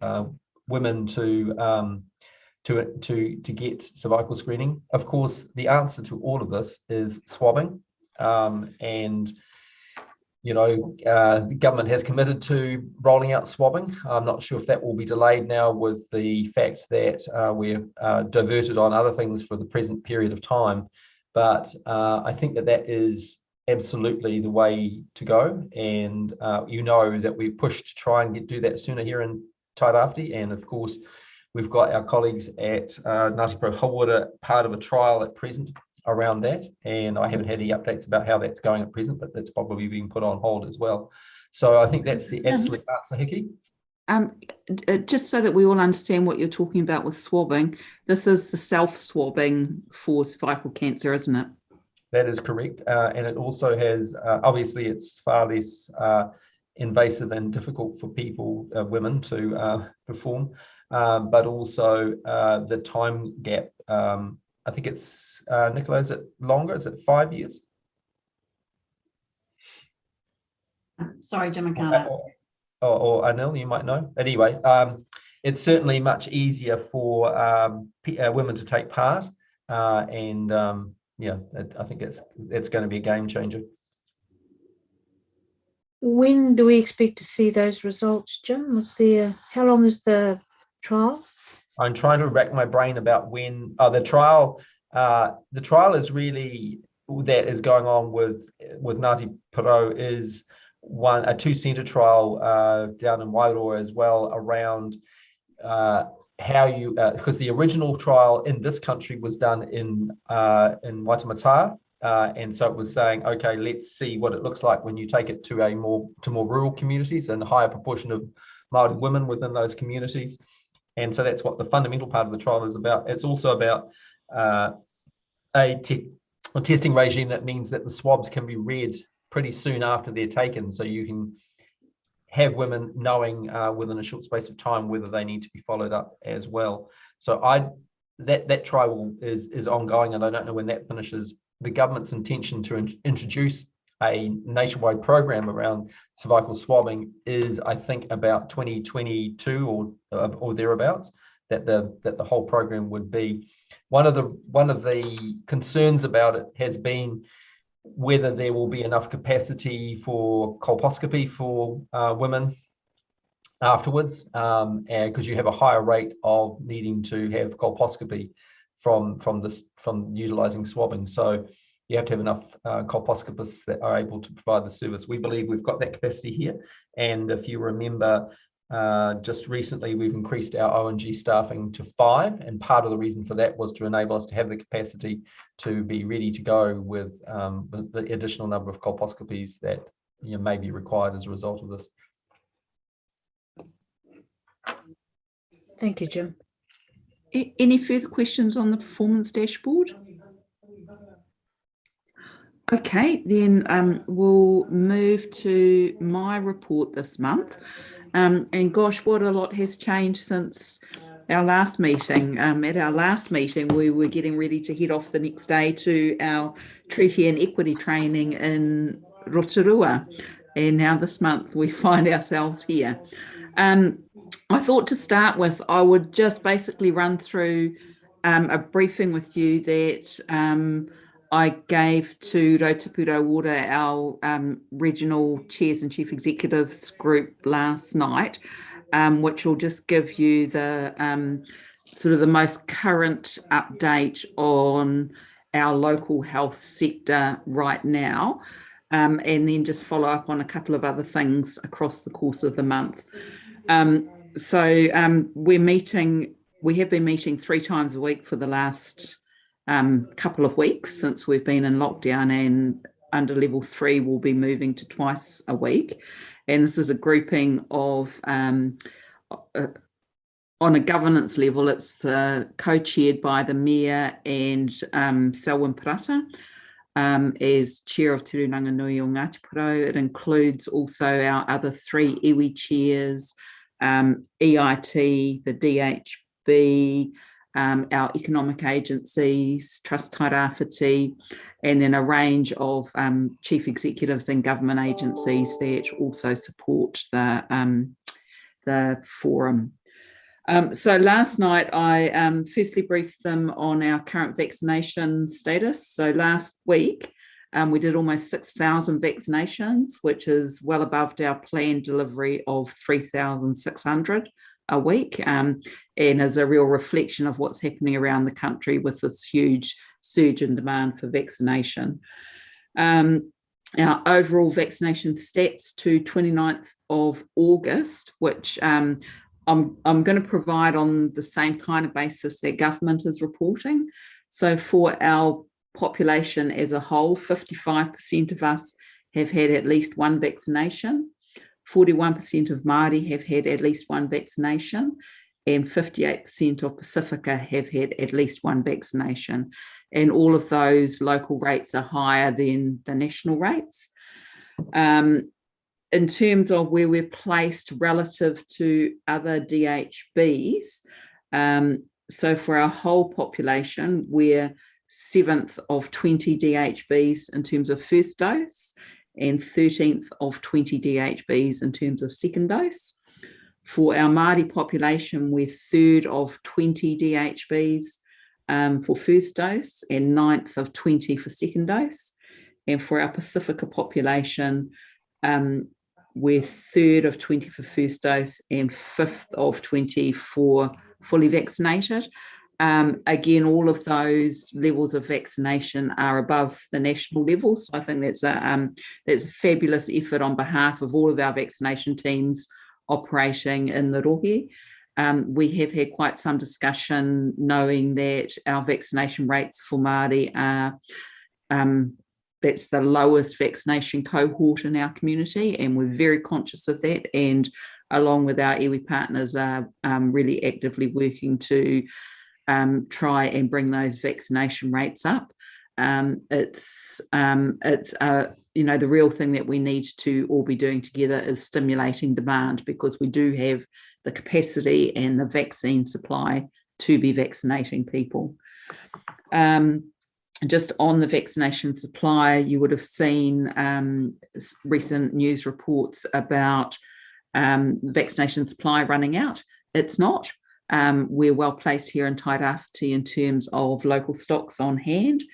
women to get cervical screening. Of course, the answer to all of this is swabbing, and the government has committed to rolling out swabbing. I'm not sure if that will be delayed now with the fact that we're diverted on other things for the present period of time. But I think that is absolutely the way to go. And that we pushed to try and do that sooner here in Tairāwhiti. And of course, we've got our colleagues at Ngāti Pro Hauora part of a trial at present around that, and I haven't had any updates about how that's going at present, but that's probably being put on hold as well. So I think that's the absolute answer, Hickey. Just so that we all understand what you're talking about with swabbing, this is the self-swabbing for cervical cancer, isn't it? That is correct, and it also has, obviously it's far less invasive and difficult for people, women to perform, but also the time gap, I think it's, Nicola, is it longer? Is it 5 years? Sorry, Jim, I can't answer. Or Anil, you might know. Anyway, it's certainly much easier for women to take part, and yeah, I think it's going to be a game changer. When do we expect to see those results, Jim? How long is the trial? I'm trying to rack my brain about when the trial is really that is going on with Ngāti Porou is a 2-centre trial down in Hauora as well, around how you because the original trial in this country was done in Waitemata. And so it was saying, okay, let's see what it looks like when you take it to more rural communities and a higher proportion of Māori women within those communities. And so that's what the fundamental part of the trial is about. It's also about a testing regime that means that the swabs can be read pretty soon after they're taken, so you can have women knowing within a short space of time whether they need to be followed up as well. So that trial is ongoing, and I don't know when that finishes. The government's intention to introduce a nationwide program around cervical swabbing is, I think, about 2022 or thereabouts, that the whole program would be. One of the concerns about it has been whether there will be enough capacity for colposcopy for women afterwards, because you have a higher rate of needing to have colposcopy from utilizing swabbing. So you have to have enough colposcopists that are able to provide the service. We believe we've got that capacity here. And if you remember, just recently we've increased our O&G staffing to 5, and part of the reason for that was to enable us to have the capacity to be ready to go with the additional number of colposcopies that may be required as a result of this. Thank you, Jim. Any further questions on the performance dashboard? Okay, then we'll move to my report this month. And gosh, what a lot has changed since our last meeting. At our last meeting, we were getting ready to head off the next day to our treaty and equity training in Rotorua. And now this month we find ourselves here. I thought to start with, I would just basically run through a briefing with you that I gave to Rautipu Hauora, our regional chairs and chief executives group last night, which will just give you the sort of the most current update on our local health sector right now, and then just follow up on a couple of other things across the course of the month. So we have been meeting 3 times a week for the last couple of weeks since we've been in lockdown, and under level 3 we'll be moving to twice a week. And this is a grouping of on a governance level, it's co-chaired by the Mayor and Selwyn Parata as Chair of Te Runanga Nui o Ngāti Porou. It includes also our other 3 iwi chairs, EIT, the DHB, our economic agencies, Trust Tairāwhiti, and then a range of chief executives and government agencies that also support the forum. So last night I firstly briefed them on our current vaccination status. So last week we did almost 6,000 vaccinations, which is well above our planned delivery of 3,600 a week, and is a real reflection of what's happening around the country with this huge surge in demand for vaccination. Our overall vaccination stats to 29th of August, which I'm going to provide on the same kind of basis that government is reporting. So for our population as a whole, 55% of us have had at least 1 vaccination, 41% of Māori have had at least 1 vaccination, and 58% of Pacifica have had at least 1 vaccination. And all of those local rates are higher than the national rates. In terms of where we're placed relative to other DHBs, so for our whole population, we're 7th of 20 DHBs in terms of first dose, and 13th of 20 DHBs in terms of second dose. For our Māori population, we're 3rd of 20 DHBs for first dose and 9th of 20 for second dose. And for our Pacifica population, we're 3rd of 20 for first dose and 5th of 20 for fully vaccinated. Again, all of those levels of vaccination are above the national level. So I think that's a fabulous effort on behalf of all of our vaccination teams operating in the rohe. We have had quite some discussion knowing that our vaccination rates for Māori are that's the lowest vaccination cohort in our community, and we're very conscious of that, and along with our iwi partners are really actively working to try and bring those vaccination rates up. It's the real thing that we need to all be doing together is stimulating demand, because we do have the capacity and the vaccine supply to be vaccinating people. Just on the vaccination supply, you would have seen recent news reports about vaccination supply running out. It's not. We're well placed here in Tairāwhiti in terms of local stocks on hand.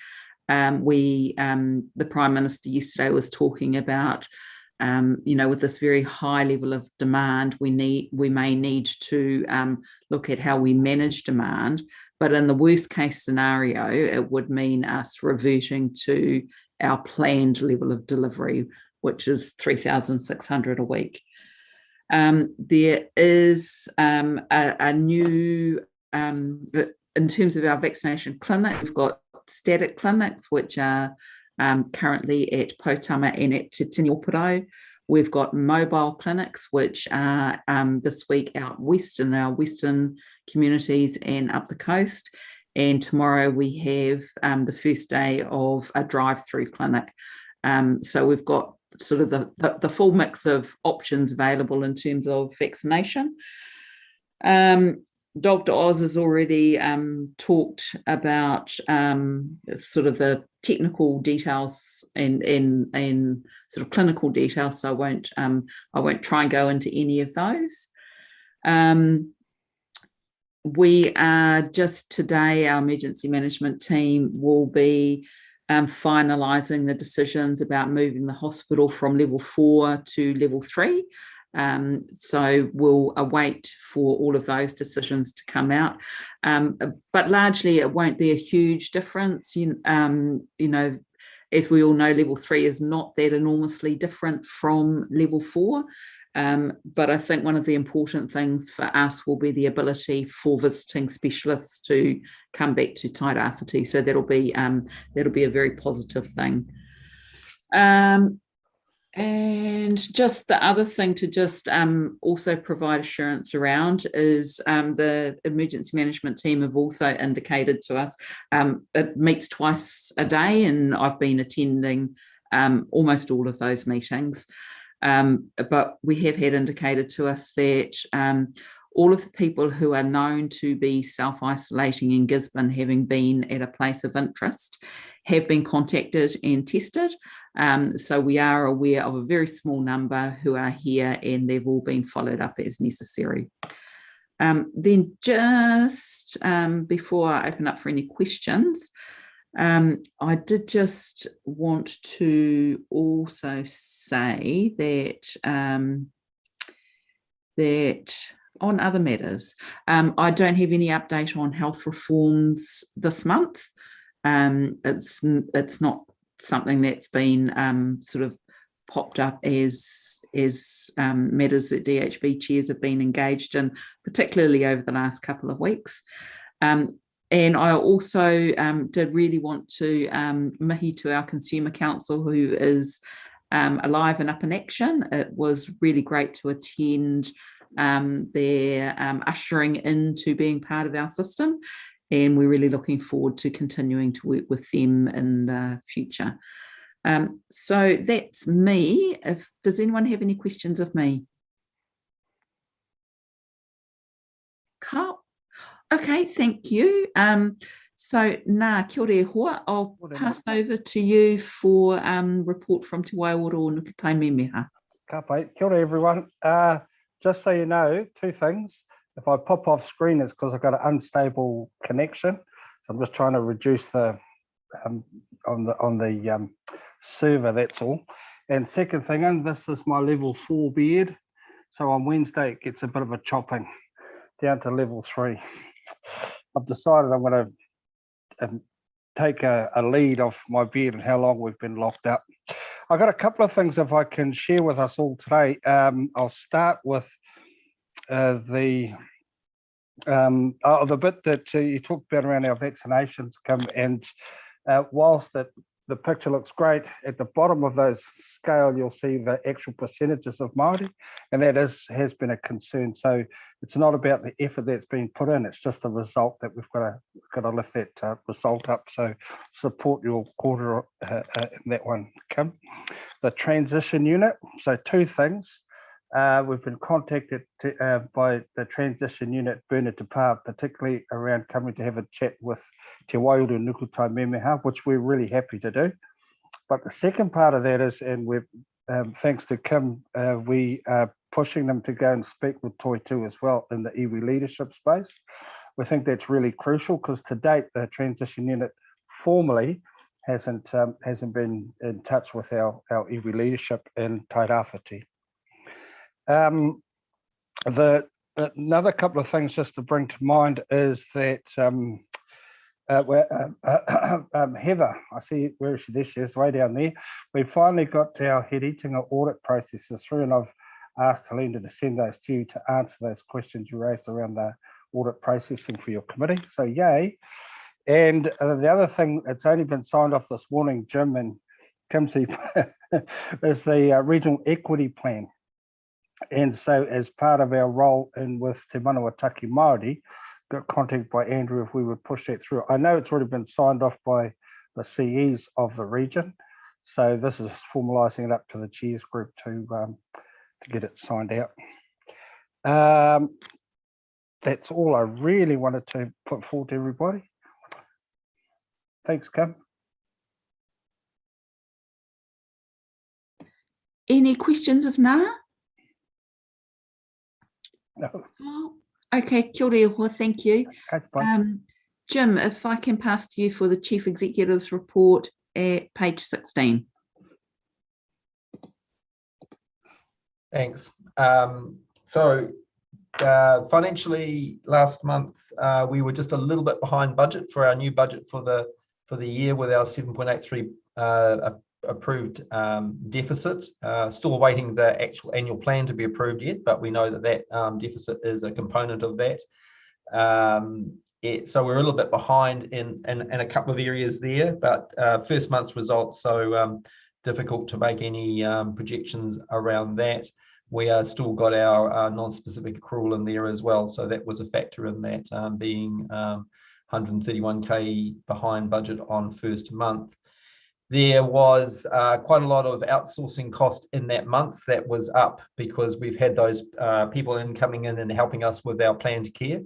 The Prime Minister yesterday was talking about, with this very high level of demand, we may need to look at how we manage demand. But in the worst case scenario, it would mean us reverting to our planned level of delivery, which is 3,600 a week. There is a new, in terms of our vaccination clinic, we've got static clinics, which are currently at Potama and at Te Tiniopero. We've got mobile clinics, which are this week out west in our western communities and up the coast. And tomorrow we have the first day of a drive-through clinic. So we've got sort of the full mix of options available in terms of vaccination. Dr. Oz has already talked about sort of the technical details and sort of clinical details, so I won't try and go into any of those. We are just today, our emergency management team will be finalising the decisions about moving the hospital from level 4 to level 3. So we'll await for all of those decisions to come out. But largely it won't be a huge difference. As we all know, level 3 is not that enormously different from level 4. But I think one of the important things for us will be the ability for visiting specialists to come back to Tairāwhiti. So that'll be a very positive thing. And just the other thing to just also provide assurance around is the emergency management team have also indicated to us it meets twice a day, and I've been attending almost all of those meetings. But we have had indicated to us that all of the people who are known to be self-isolating in Gisborne, having been at a place of interest, have been contacted and tested. So we are aware of a very small number who are here, and they've all been followed up as necessary. Then just before I open up for any questions, I did just want to also say that that on other matters, I don't have any update on health reforms this month. It's not something that's been sort of popped up as matters that DHB chairs have been engaged in, particularly over the last couple of weeks. And I also did really want to mihi to our Consumer Council, who is alive and up in action. It was really great to attend their ushering into being part of our system, and we're really looking forward to continuing to work with them in the future. So that's me. Does anyone have any questions of me? Carl? Okay, thank you. So, kia ora e hoa. I'll pass over to you for report from Te Waiora o Nuku Taimēmeha. Ka pai. Kia ora, everyone. just so you know, two things. If I pop off screen, it's because I've got an unstable connection. So I'm just trying to reduce the on the server, that's all. And second thing, and this is my level 4 beard. So on Wednesday, it gets a bit of a chopping down to level 3. I've decided I'm going to take a lead off my beard and how long we've been locked up. I've got a couple of things if I can share with us all today. I'll start with the bit that you talked about around our vaccinations and whilst the picture looks great, at the bottom of those scale, you'll see the actual percentages of Māori, and that has been a concern. So it's not about the effort that's been put in, it's just the result that we've got to lift that result up. So support your quarter in that one, Kim. The transition unit, so two things. We've been contacted by the transition unit, Bernard Depar, particularly around coming to have a chat with Te Waiuru Nukutai Memeha, which we're really happy to do. But the second part of that is, and we're thanks to Kim, we are pushing them to go and speak with Toitū as well in the iwi leadership space. We think that's really crucial because to date, the transition unit formally hasn't been in touch with our iwi leadership in Tairāwhiti. Another couple of things just to bring to mind is that Heather, I see where is she? There she is, way down there. We finally got our He Ritinga audit processes through, and I've asked Helena to send those to you to answer those questions you raised around the audit processing for your committee. So yay. And the other thing, it's only been signed off this morning, Jim and Kimsey, is the regional equity plan. And so as part of our role in with Te Manawataki Māori, got contacted by Andrew if we would push that through. I know it's already been signed off by the CEs of the region. So this is formalising it up to the chairs group to get it signed out. That's all I really wanted to put forward to everybody. Thanks, Kim. Any questions of Nga? No. Oh, okay, kia ora iho, thank you. Jim, if I can pass to you for the Chief Executive's report at page 16. Thanks. Financially, last month we were just a little bit behind budget for our new budget for the year with our 7.83 approved deficit. Still awaiting the actual annual plan to be approved yet, but we know that deficit is a component of that. So we're a little bit behind in a couple of areas there, but first month's results, so difficult to make any projections around that. We still got our non-specific accrual in there as well, so that was a factor in that, being 131k behind budget on first month. There was quite a lot of outsourcing cost in that month that was up because we've had those people coming in and helping us with our planned care.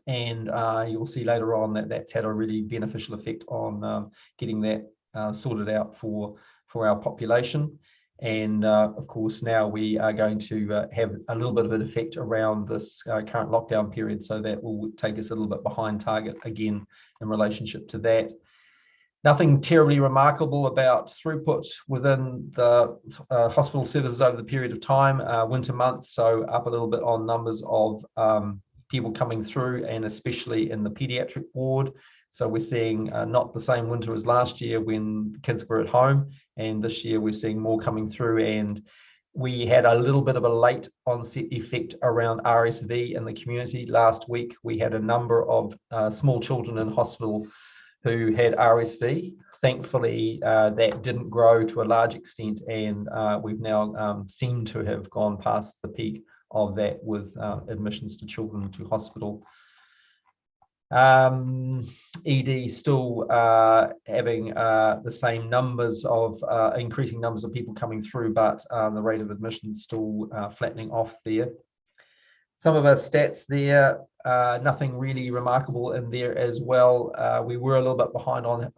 And you'll see later on that that's had a really beneficial effect on getting that sorted out for our population. And of course, now we are going to have a little bit of an effect around this current lockdown period. So that will take us a little bit behind target again in relationship to that. Nothing terribly remarkable about throughput within the hospital services over the period of time, winter month, so up a little bit on numbers of people coming through, and especially in the paediatric ward. So we're seeing not the same winter as last year when kids were at home, and this year we're seeing more coming through. And we had a little bit of a late onset effect around RSV in the community. Last week, we had a number of small children in hospital who had RSV. Thankfully, that didn't grow to a large extent, and we've now seemed to have gone past the peak of that with admissions to children to hospital. ED still having the same numbers of increasing numbers of people coming through, but the rate of admission still flattening off there. Some of our stats there, nothing really remarkable in there as well. We were a little bit behind on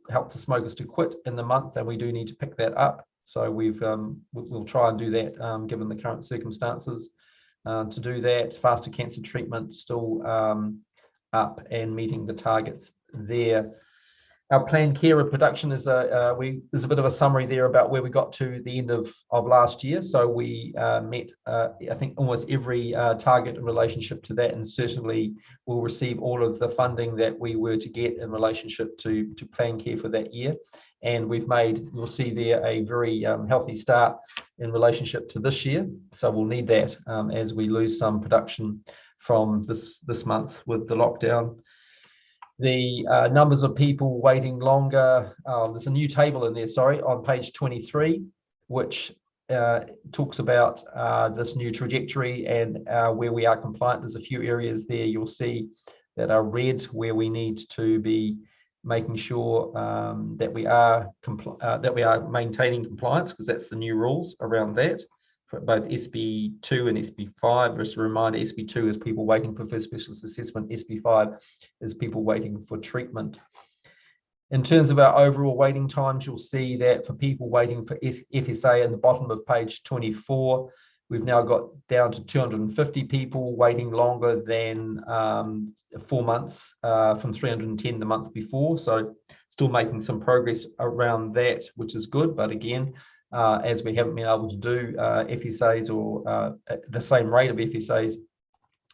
Help for Smokers to Quit in the month, and we do need to pick that up. So we'll try and do that given the current circumstances. To do that, faster cancer treatment still up and meeting the targets there. Our planned care of production is there's a bit of a summary there about where we got to the end of last year. So we met, I think, almost every target in relationship to that, and certainly will receive all of the funding that we were to get in relationship to planned care for that year. And we've made, you'll see there, a very healthy start in relationship to this year. So we'll need that as we lose some production from this month with the lockdown. The numbers of people waiting longer, there's a new table in there, sorry, on page 23, which talks about this new trajectory and where we are compliant. There's a few areas there you'll see that are red, where we need to be making sure that we are maintaining compliance, because that's the new rules around that for both SB2 and SB5. Just a reminder, SB2 is people waiting for first specialist assessment, SB5 is people waiting for treatment. In terms of our overall waiting times, you'll see that for people waiting for FSA at the bottom of page 24, we've now got down to 250 people waiting longer than 4 months from 310 the month before. So still making some progress around that, which is good. But again, as we haven't been able to do FSAs or the same rate of FSAs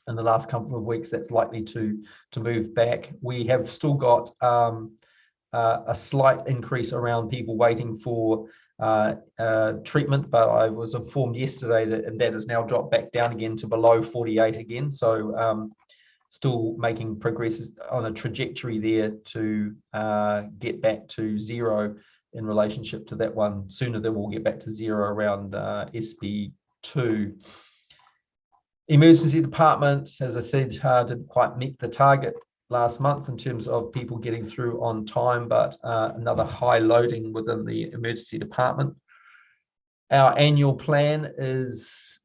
in the last couple of weeks, that's likely to move back. We have still got a slight increase around people waiting for treatment, but I was informed yesterday that has now dropped back down again to below 48 again. So still making progress on a trajectory there to get back to zero in relationship to that one. Sooner than we'll get back to zero around SB2. Emergency departments, as I said, didn't quite meet the target last month in terms of people getting through on time, but another high loading within the emergency department. Our annual plan is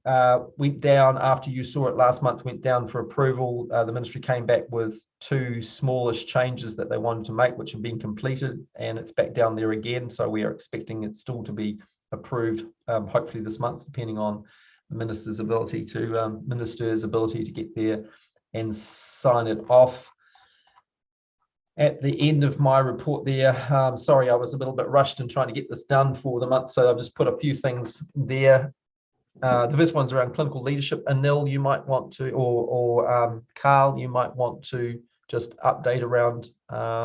went down after you saw it last month, went down for approval. The ministry came back with 2 smallish changes that they wanted to make, which have been completed, and it's back down there again. So we are expecting it still to be approved, hopefully this month, depending on the minister's ability to get there and sign it off. At the end of my report there, sorry, I was a little bit rushed in trying to get this done for the month, so I've just put a few things there. The first one's around clinical leadership. Anil, you might want to, or Carl, you might want to just update around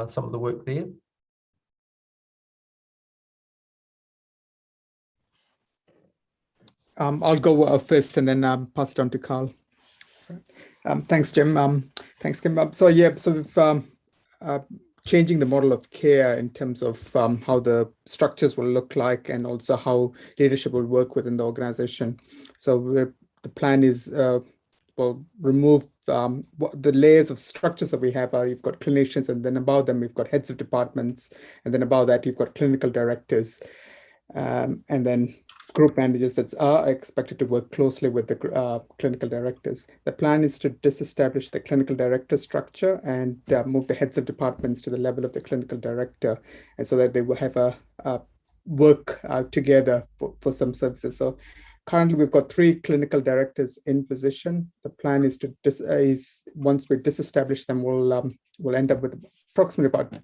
some of the work there. I'll go first and then pass it on to Carl. Thanks, Jim. Thanks, Kim. So yeah, so we've changing the model of care in terms of how the structures will look like and also how leadership will work within the organization. So the plan is well, remove the layers of structures that we have. You've got clinicians, and then above them we've got heads of departments, and then above that you've got clinical directors, and then group managers that are expected to work closely with the clinical directors. The plan is to disestablish the clinical director structure and move the heads of departments to the level of the clinical director, and so that they will have a work together for some services. So currently we've got 3 clinical directors in position. The plan is to once we disestablish them, we'll end up with approximately about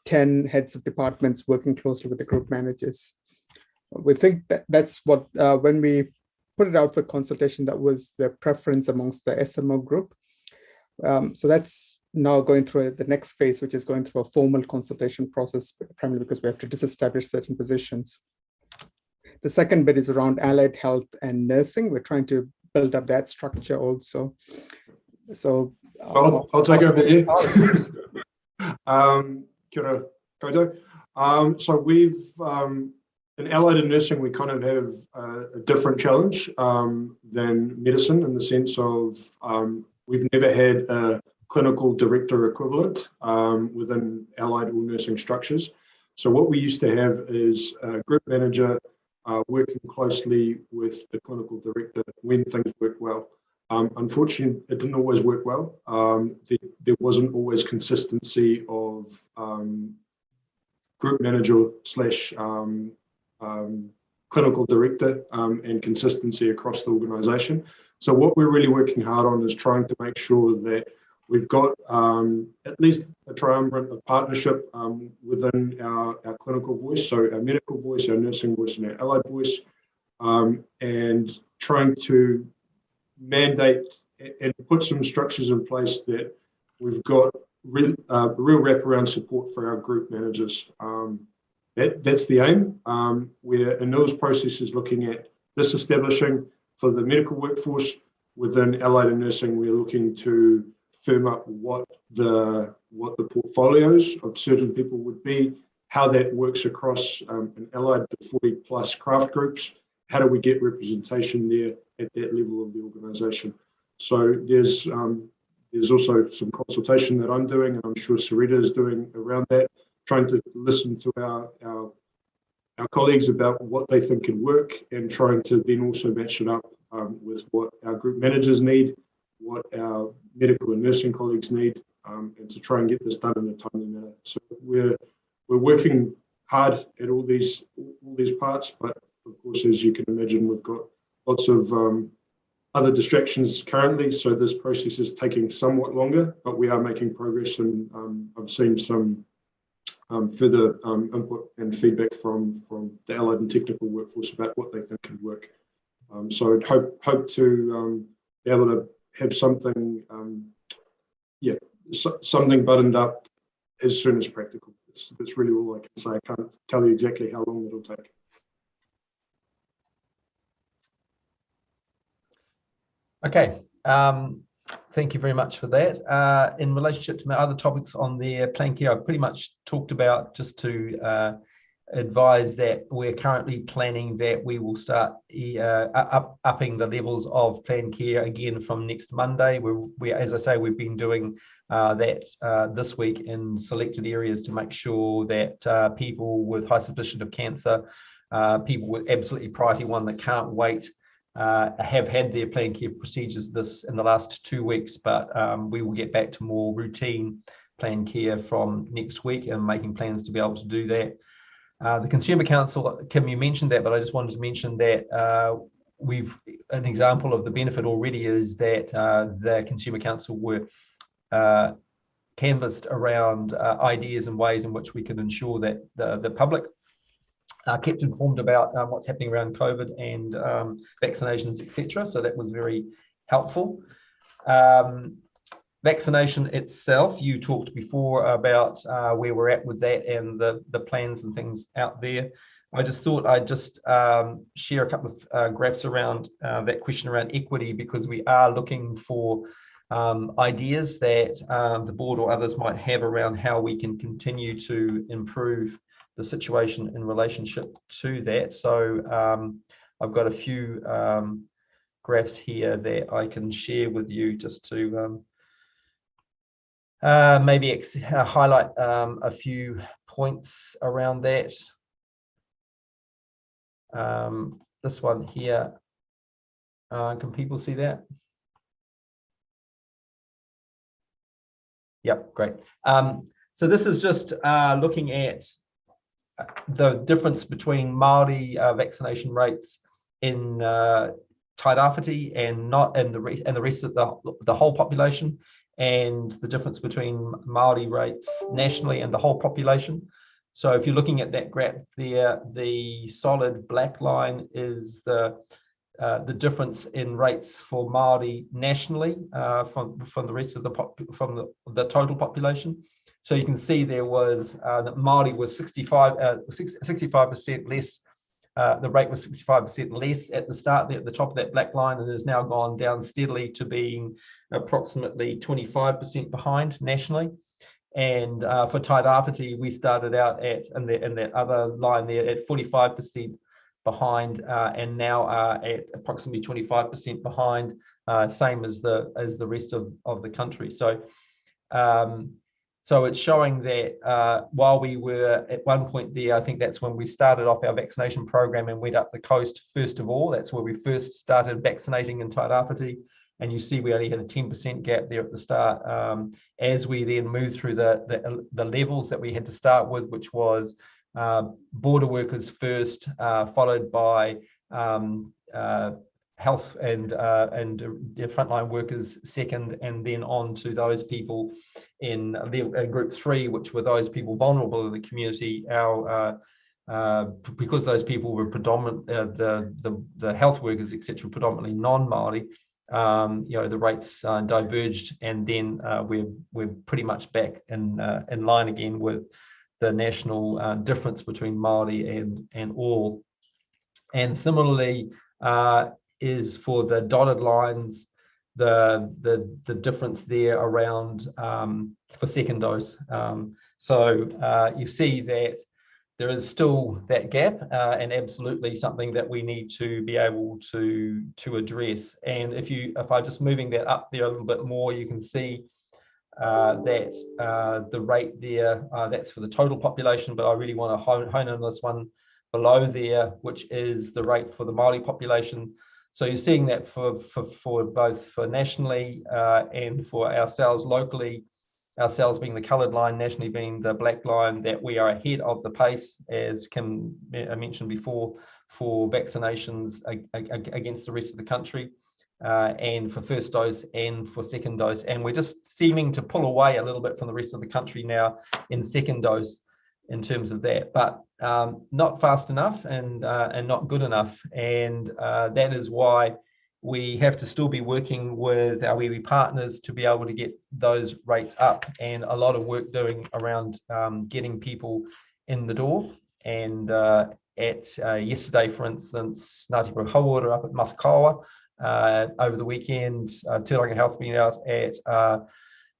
10 heads of departments working closely with the group managers. We think that that's what, when we put it out for consultation, that was the preference amongst the SMO group. So that's now going through the next phase, which is going through a formal consultation process, primarily because we have to disestablish certain positions. The second bit is around allied health and nursing. We're trying to build up that structure also. So I'll take over here. Kia ora koutou. So we've in allied and nursing, we kind of have a different challenge than medicine, in the sense of we've never had a clinical director equivalent within allied or nursing structures. So what we used to have is a group manager working closely with the clinical director when things work well. Unfortunately, it didn't always work well. There wasn't always consistency of group manager slash clinical director and consistency across the organisation. So what we're really working hard on is trying to make sure that we've got at least a triumvirate of partnership within our clinical voice, so our medical voice, our nursing voice, and our allied voice, and trying to mandate and put some structures in place that we've got real wraparound support for our group managers. That's the aim. We're in those processes looking at disestablishing for the medical workforce. Within allied and nursing, we're looking to firm up what the portfolios of certain people would be, how that works across an allied to 40 plus craft groups. How do we get representation there at that level of the organisation? So there's also some consultation that I'm doing, and I'm sure Sarita is doing around that, trying to listen to our colleagues about what they think can work, and trying to then also match it up with what our group managers need, what our medical and nursing colleagues need, and to try and get this done in a timely manner. So we're working hard at all these parts, but of course, as you can imagine, we've got lots of other distractions currently, so this process is taking somewhat longer, but we are making progress, and I've seen some further input and feedback from the allied and technical workforce about what they think can work. So I'd hope to be able to have something, something buttoned up as soon as practical. That's really all I can say. I can't tell you exactly how long it'll take. Okay, thank you very much for that. In relationship to my other topics on the plan care, I've pretty much talked about, just to advise that we're currently planning that we will start upping the levels of plan care again from next Monday. We, as I say, we've been doing that this week in selected areas to make sure that people with high suspicion of cancer, people with absolutely priority 1 that can't wait, have had their plan care procedures in the last 2 weeks, but we will get back to more routine plan care from next week and making plans to be able to do that. The Consumer Council, Kim, you mentioned that, but I just wanted to mention that an example of the benefit already is that the Consumer Council were canvassed around ideas and ways in which we can ensure that the public are kept informed about what's happening around COVID and vaccinations, etc. So that was very helpful. Vaccination itself, you talked before about where we're at with that and the plans and things out there. I just thought I'd just share a couple of graphs around that question around equity, because we are looking for ideas that the board or others might have around how we can continue to improve the situation in relationship to that. So I've got a few graphs here that I can share with you just to maybe highlight a few points around that. This one here, can people see that? Yep, great. So this is just looking at the difference between Māori vaccination rates in Tairāwhiti and the rest of the whole population, and the difference between Māori rates nationally and the whole population. So if you're looking at that graph there, the solid black line is the difference in rates for Māori nationally from the rest of the total population. So you can see there was that Māori was 65% less. The rate was 65% less at the start there at the top of that black line, and has now gone down steadily to being approximately 25% behind nationally. And for Tairāwhiti, we started out at in that other line there at 45% behind, and now are at approximately 25% behind, same as the rest of the country. So so it's showing that while we were at one point there, I think that's when we started off our vaccination program and went up the coast first of all. That's where we first started vaccinating in Tairāwhiti. And you see we only had a 10% gap there at the start. As we then moved through the levels that we had to start with, which was border workers first, followed by health and frontline workers second, and then on to those people in group 3, which were those people vulnerable in the community. Because those people were predominant, the health workers, etc., predominantly non-Māori, the rates diverged, and then we're pretty much back in line again with the national difference between Māori and all. And similarly is for the dotted lines, the difference there around for second dose. So you see that there is still that gap, and absolutely something that we need to be able to address. And if I just moving that up there a little bit more, you can see that the rate there, that's for the total population, but I really want to hone in on this one below there, which is the rate for the Māori population. So you're seeing that for both for nationally and for ourselves locally, ourselves being the coloured line, nationally being the black line, that we are ahead of the pace, as Kim mentioned before, for vaccinations against the rest of the country, and for first dose and for second dose. And we're just seeming to pull away a little bit from the rest of the country now in second dose in terms of that, but not fast enough and not good enough. And that is why we have to still be working with our iwi partners to be able to get those rates up, and a lot of work doing around getting people in the door. And yesterday, for instance, Ngāti Porou Hauora up at Matakawa, over the weekend, Tūranga Health being out at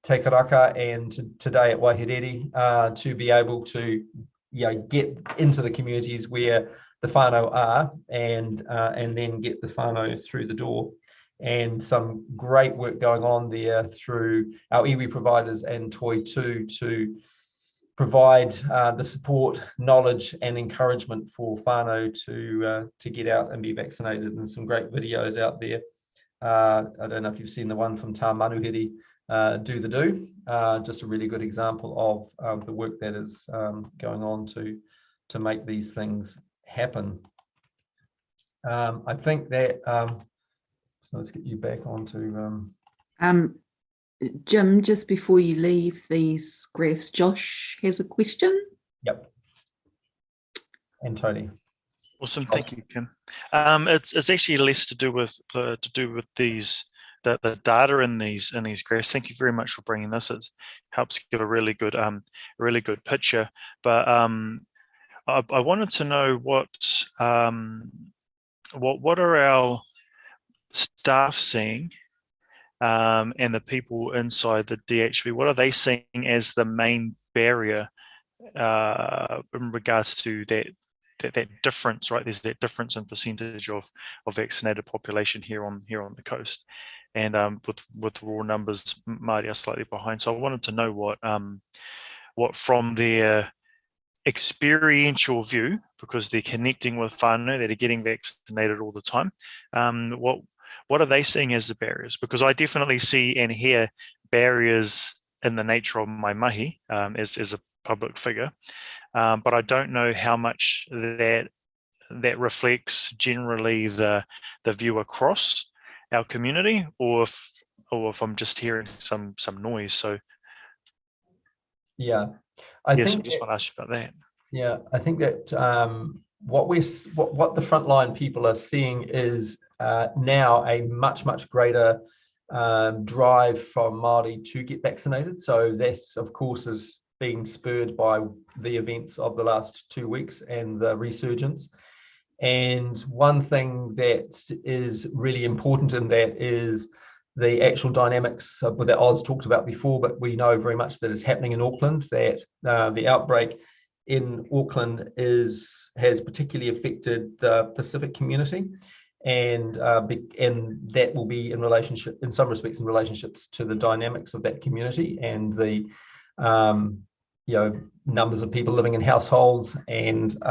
Te Karaka, and today at Waihirere, to be able to get into the communities where the whānau are, and then get the whānau through the door. And some great work going on there through our iwi providers and Toi2 to provide the support, knowledge and encouragement for whānau to get out and be vaccinated. And some great videos out there. I don't know if you've seen the one from Tā Manuhiri, Do the Do, just a really good example of the work that is going on to make these things happen. I think that so let's get you back onto Jim, just before you leave these graphs, Josh has a question. Yep. And Tony. Awesome, thank you, Kim. It's actually less to do with these the data in these graphs. Thank you very much for bringing this. It helps give a really good picture. But I wanted to know what are our staff seeing, and the people inside the DHB. What are they seeing as the main barrier in regards to that difference, right? There's that difference in percentage of vaccinated population here on the coast, and with raw numbers, Māori are slightly behind. So I wanted to know what from their experiential view, because they're connecting with whānau that are getting vaccinated all the time, what are they seeing as the barriers? Because I definitely see and hear barriers in the nature of my mahi as a public figure, but I don't know how much that reflects generally the view across our community, or if I'm just hearing some noise. So yeah, I just want to ask you about that. Yeah, I think that what the frontline people are seeing is now a much greater drive from Māori to get vaccinated. So this, of course, is being spurred by the events of the last 2 weeks and the resurgence. And one thing that is really important in that is the actual dynamics that Oz talked about before, but we know very much that is happening in Auckland, that the outbreak in Auckland has particularly affected the Pacific community, and that will be in relationship, in some respects, in relationships to the dynamics of that community and the numbers of people living in households and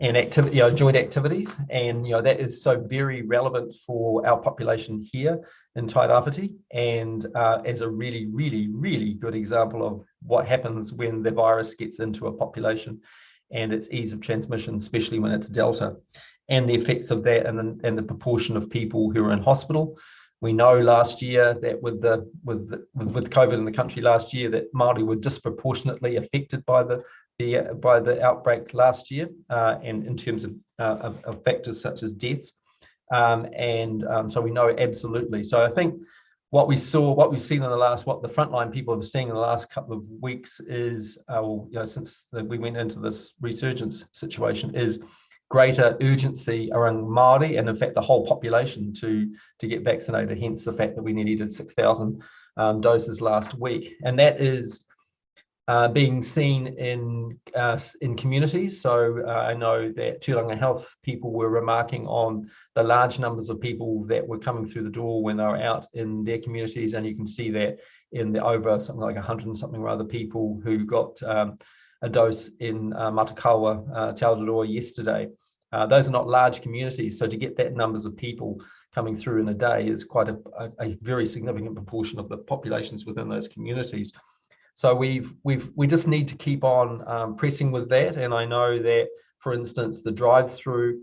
activity, joint activities, and that is so very relevant for our population here in Tairāwhiti, and as a really good example of what happens when the virus gets into a population. and its ease of transmission, especially when it's Delta, and the effects of that and the proportion of people who are in hospital. We know last year that with COVID in the country last year, that Māori were disproportionately affected by the outbreak last year, and in terms of factors such as deaths, so we know absolutely. So I think what we've seen in what the frontline people have seen in the last couple of weeks is, since we went into this resurgence situation, is greater urgency around Māori and in fact the whole population to get vaccinated, hence the fact that we nearly did 6,000 doses last week. And that is being seen in communities. So I know that Tairāwhiti Health people were remarking on the large numbers of people that were coming through the door when they were out in their communities, and you can see that in the over something like 100 and something or other people who got a dose in Matakawa, Te Aotearoa yesterday. Those are not large communities, so to get that numbers of people coming through in a day is quite a very significant proportion of the populations within those communities. So we just need to keep on pressing with that. And I know that, for instance, the drive-through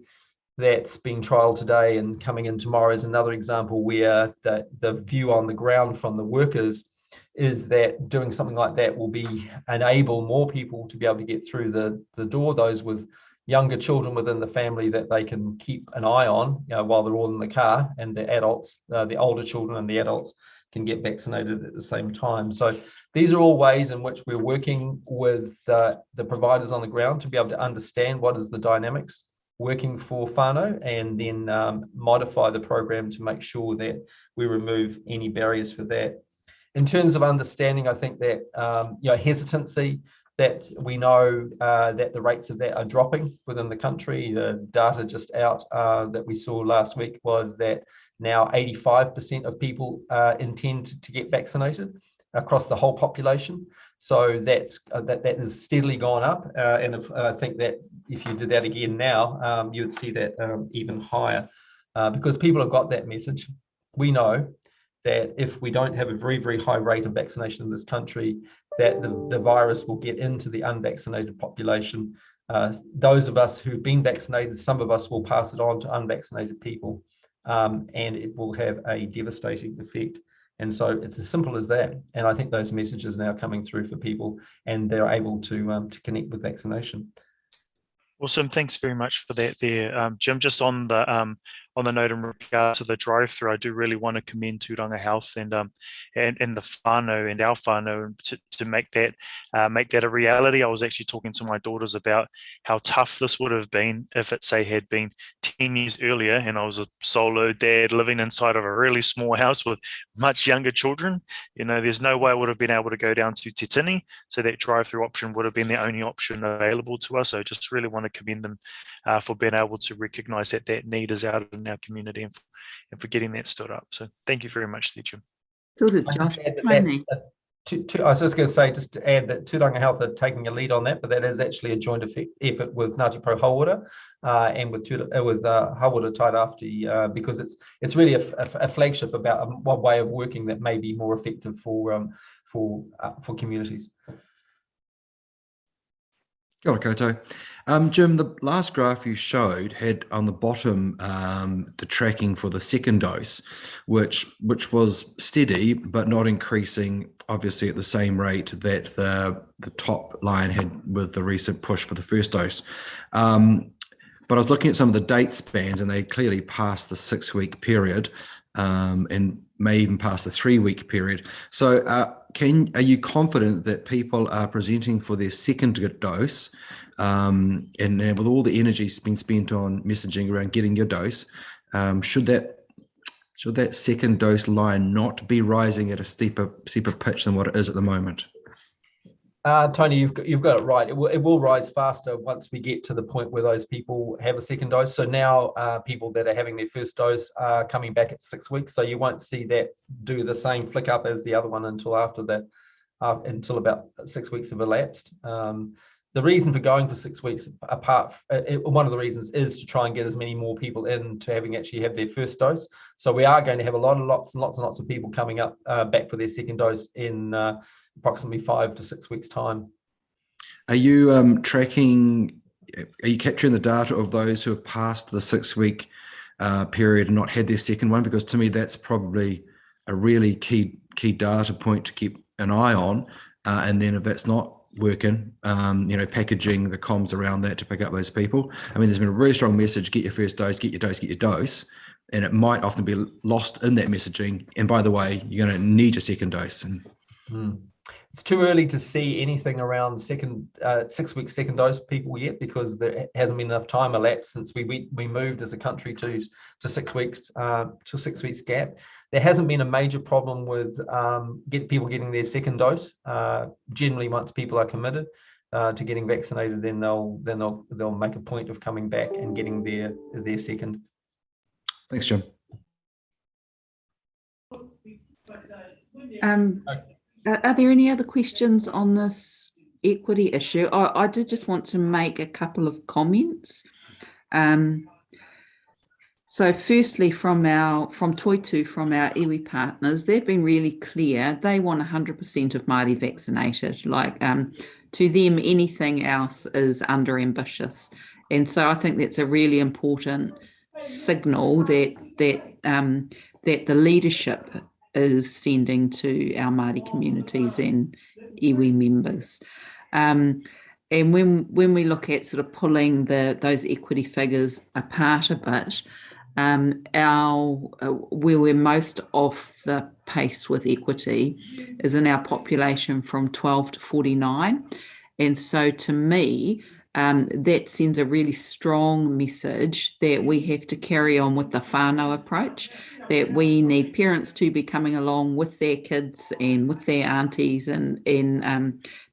that's being trialled today and coming in tomorrow is another example where the view on the ground from the workers is that doing something like that will enable more people to be able to get through the door, those with younger children within the family that they can keep an eye on while they're all in the car, and the adults, the older children and the adults can get vaccinated at the same time. So these are all ways in which we're working with the providers on the ground to be able to understand what is the dynamics working for whānau, and then modify the program to make sure that we remove any barriers for that. In terms of understanding, I think that hesitancy, that we know that the rates of that are dropping within the country. The data just out that we saw last week was that now 85% of people intend to get vaccinated across the whole population. So that has steadily gone up, and I think that if you did that again now, you would see that even higher, because people have got that message. We know that if we don't have a very, very high rate of vaccination in this country, that the virus will get into the unvaccinated population. Those of us who've been vaccinated, some of us will pass it on to unvaccinated people, and it will have a devastating effect. And so it's as simple as that. And I think those messages are now coming through for people, and they're able to connect with vaccination. Awesome, thanks very much for that there, Jim. Just on the note in regard to the drive-through, I do really want to commend Tairāwhiti Health and the whānau and our whānau to make that a reality. I was actually talking to my daughters about how tough this would have been if it, say, had been 10 years earlier and I was a solo dad living inside of a really small house with much younger children. There's no way I would have been able to go down to Te Tini, so that drive-through option would have been the only option available to us. So just really want to commend them for being able to recognise that need is out in our community and for getting that stood up. So thank you very much there, Jim. Good, Josh. I was just going to say, just to add that Tairāwhiti Health are taking a lead on that, but that is actually a joint effort with Ngāti Pro Hauora and with Hauora Tairāwhiti, because it's really a flagship about one way of working that may be more effective for communities. Kia ora koutou. Jim, the last graph you showed had on the bottom the tracking for the second dose, which was steady but not increasing, obviously at the same rate that the top line had with the recent push for the first dose. But I was looking at some of the date spans, and they clearly passed the 6-week period, and may even pass the 3-week period. So are you confident that people are presenting for their second dose, and with all the energy being spent on messaging around getting your dose, should that second dose line not be rising at a steeper pitch than what it is at the moment? Tony, you've got it right. It will rise faster once we get to the point where those people have a second dose. So now people that are having their first dose are coming back at 6 weeks. So you won't see that do the same flick up as the other one until after that, until about 6 weeks have elapsed. The reason for going for 6 weeks, one of the reasons is to try and get as many more people in to actually have their first dose. So we are going to have lots and lots of people coming up back for their second dose in approximately 5 to 6 weeks' time. Are you tracking? Are you capturing the data of those who have passed the 6-week period and not had their second one? Because to me, that's probably a really key data point to keep an eye on. And then if that's not working, packaging the comms around that to pick up those people. I mean, there's been a really strong message: get your first dose, get your dose, get your dose. And it might often be lost in that messaging. And by the way, you're going to need your second dose. It's too early to see anything around 6-week second dose people yet, because there hasn't been enough time elapsed since we moved as a country to 6 weeks to 6 weeks gap. There hasn't been a major problem with people getting their second dose. Generally, once people are committed to getting vaccinated, then they'll make a point of coming back and getting their second. Thanks, Jim. Are there any other questions on this equity issue? I did just want to make a couple of comments. So firstly, from Toitu, from our iwi partners, they've been really clear. They want 100% of Māori vaccinated. To them, anything else is under ambitious. And so I think that's a really important signal that the leadership is sending to our Māori communities and iwi members. And when we look at sort of pulling those equity figures apart a bit, where we're most off the pace with equity is in our population from 12 to 49. And so to me, that sends a really strong message that we have to carry on with the whānau approach, that we need parents to be coming along with their kids and with their aunties, and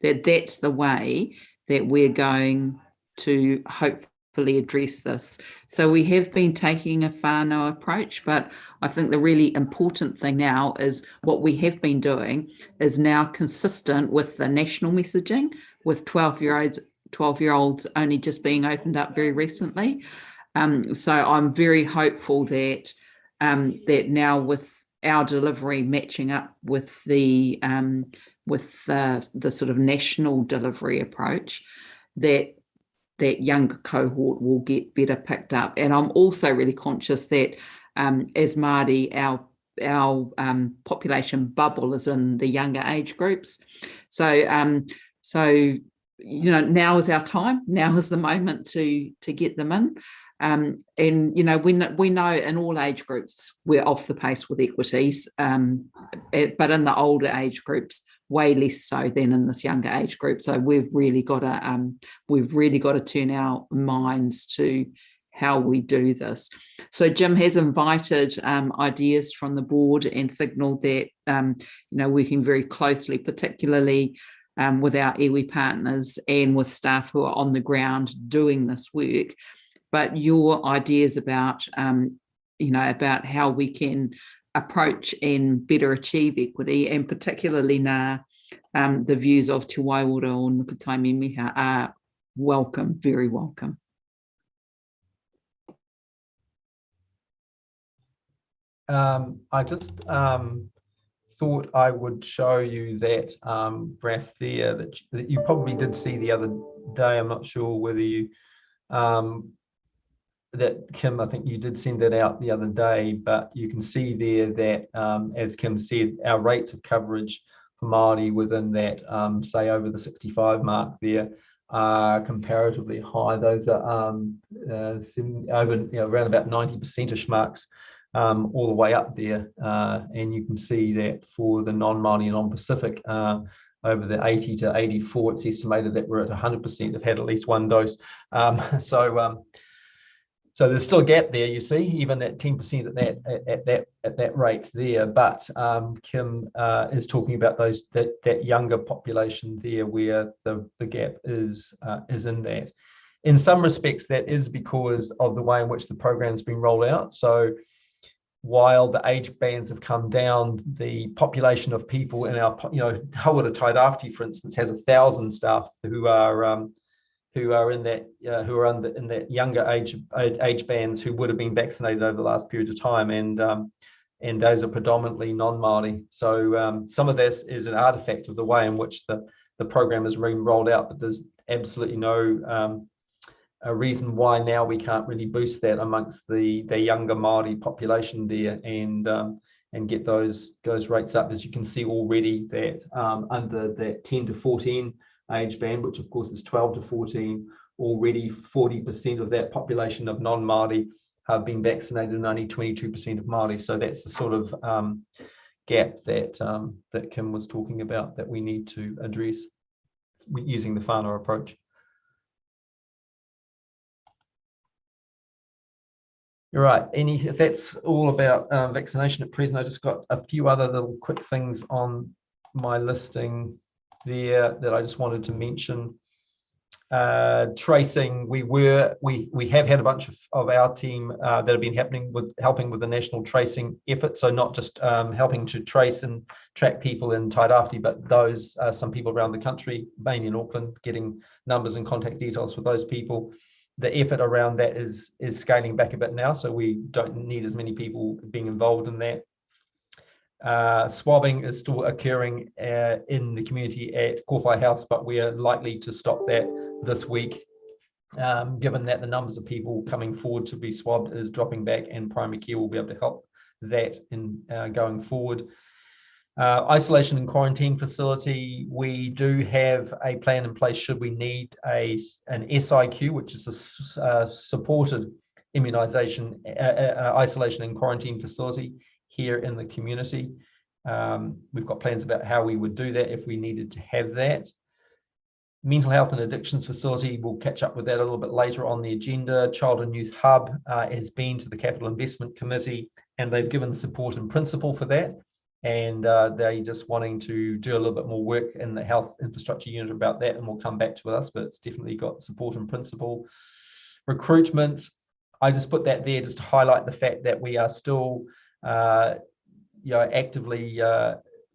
that's the way that we're going to hopefully address this. So we have been taking a whānau approach, but I think the really important thing now is what we have been doing is now consistent with the national messaging, with 12-year-olds only just being opened up very recently. So I'm very hopeful that that now with our delivery matching up with the sort of national delivery approach, that younger cohort will get better picked up. And I'm also really conscious that as Māori, our population bubble is in the younger age groups. So now is our time. Now is the moment to get them in. And we know in all age groups we're off the pace with equities, but in the older age groups way less so than in this younger age group. So we've really got to turn our minds to how we do this. So Jim has invited ideas from the board and signalled that working very closely, particularly with our iwi partners and with staff who are on the ground doing this work. But your ideas about how we can approach and better achieve equity, and particularly now the views of Te Waiora o Nukutai Miha are welcome, very welcome. I just thought I would show you that graph there that you probably did see the other day. I'm not sure whether you that Kim, I think you did send that out the other day, but you can see there that, as Kim said, our rates of coverage for Māori within that, say over the 65 mark there, are comparatively high. Those are over around about 90%ish marks, all the way up there. And you can see that for the non-Māori and non-Pacific, over the 80 to 84, it's estimated that we're at 100% have had at least one dose. So there's still a gap there, you see, even at 10% at that rate there. But Kim is talking about that younger population there, where the gap is in that. In some respects, that is because of the way in which the program's been rolled out. So while the age bands have come down, the population of people in our, Hauora Tairāwhiti, for instance, has 1,000 staff who are in that younger age bands who would have been vaccinated over the last period of time, and those are predominantly non-Māori. So some of this is an artifact of the way in which the program has been rolled out, but there's absolutely no a reason why now we can't really boost that amongst the younger Māori population there and get those rates up. As you can see already that under that 10 to 14 age band, which of course is 12 to 14, already 40% of that population of non-Māori have been vaccinated and only 22% of Māori. So that's the sort of gap that Kim was talking about that we need to address using the whānau approach. All right, if that's all about vaccination at present, I just got a few other little quick things on my listing there that I just wanted to mention. Tracing, we have had a bunch of our team that have been helping with the national tracing effort. So not just helping to trace and track people in Tairāwhiti, but those some people around the country, mainly in Auckland, getting numbers and contact details for those people. The effort around that is scaling back a bit now, so we don't need as many people being involved in that. Swabbing is still occurring in the community at Kōwhai House, but we are likely to stop that this week, given that the numbers of people coming forward to be swabbed is dropping back, and primary care will be able to help that in going forward. Isolation and quarantine facility, we do have a plan in place should we need an SIQ, which is a supported immunisation, isolation and quarantine facility here in the community. We've got plans about how we would do that if we needed to have that. Mental health and addictions facility, we'll catch up with that a little bit later on the agenda. Child and Youth Hub has been to the Capital Investment Committee and they've given support in principle for that. And they're just wanting to do a little bit more work in the health infrastructure unit about that, and will come back to us, but it's definitely got support in principle. Recruitment, I just put that there just to highlight the fact that we are still actively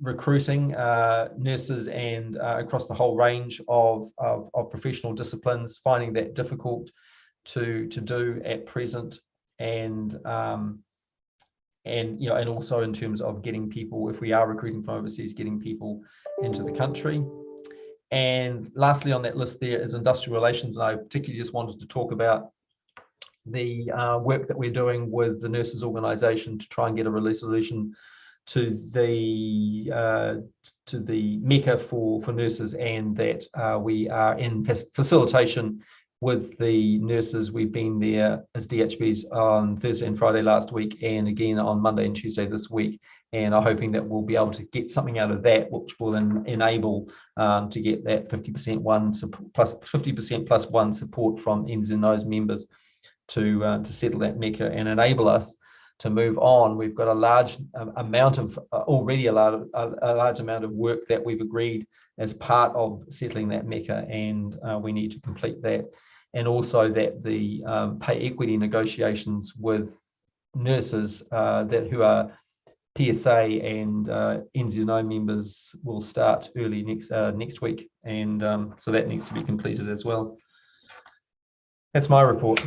recruiting nurses and across the whole range of professional disciplines, finding that difficult to do at present, and also in terms of getting people, if we are recruiting from overseas, getting people into the country. And lastly on that list there is industrial relations, and I particularly just wanted to talk about the work that we're doing with the nurses organisation to try and get a resolution to the MECA for nurses, and that we are in facilitation with the nurses. We've been there as DHBs on Thursday and Friday last week, and again on Monday and Tuesday this week, and are hoping that we'll be able to get something out of that which will enable to get that 50% plus 50% plus one support from NZNO's members to settle that MECA and enable us to move on. We've got a large amount of already a large amount of work that we've agreed as part of settling that MECA, and we need to complete that. And also that the pay equity negotiations with nurses who are PSA and NZNO members will start early next week, and so that needs to be completed as well. That's my report.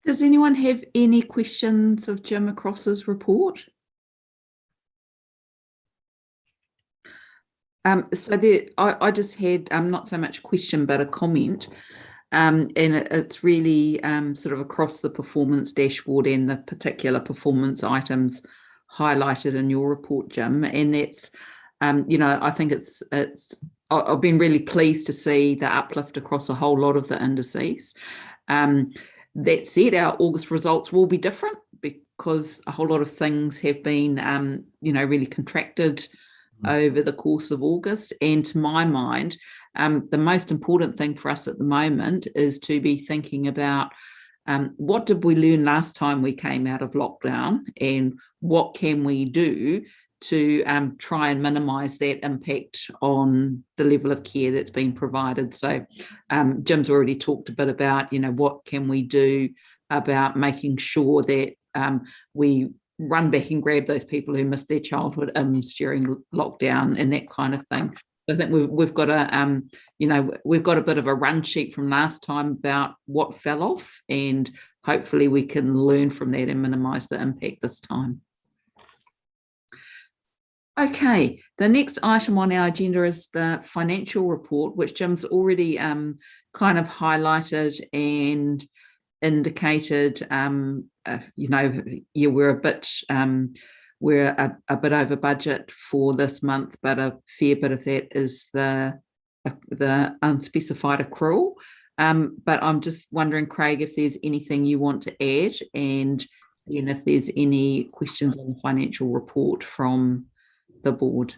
Does anyone have any questions of Jim across his report? So I just had not so much a question but a comment, and it's really sort of across the performance dashboard and the particular performance items highlighted in your report, Jim, and that's I think it's I've been really pleased to see the uplift across a whole lot of the indices. That said, our August results will be different because a whole lot of things have been really contracted over the course of August. And to my mind, the most important thing for us at the moment is to be thinking about what did we learn last time we came out of lockdown, and what can we do to try and minimise that impact on the level of care that's been provided. So Jim's already talked a bit about, what can we do about making sure that we run back and grab those people who missed their childhood during lockdown and that kind of thing. I think we've got we've got a bit of a run sheet from last time about what fell off, and hopefully we can learn from that and minimise the impact this time. Okay, the next item on our agenda is the financial report, which Jim's already kind of highlighted and indicated. You know, yeah, we're a bit over budget for this month, but a fair bit of that is the unspecified accrual. But I'm just wondering, Craig, if there's anything you want to add, and if there's any questions on the financial report from the board.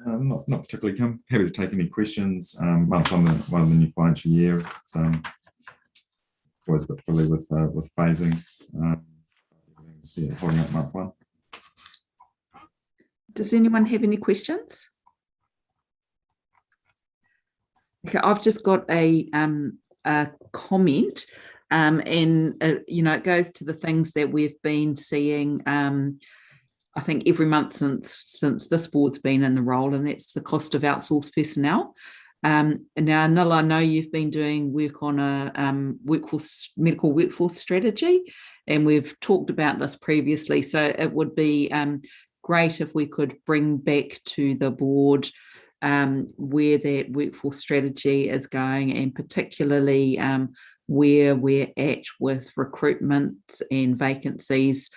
Not particularly. I'm happy to take any questions. Month on the new financial year. It's always a bit fiddly with phasing. Holding up month one. Does anyone have any questions? Okay, I've just got a comment, and it goes to the things that we've been seeing. I think every month since this board's been in the role, and that's the cost of outsourced personnel. And now, Nil, I know you've been doing work on a medical workforce strategy, and we've talked about this previously. So it would be great if we could bring back to the board where that workforce strategy is going, and particularly where we're at with recruitment and vacancies.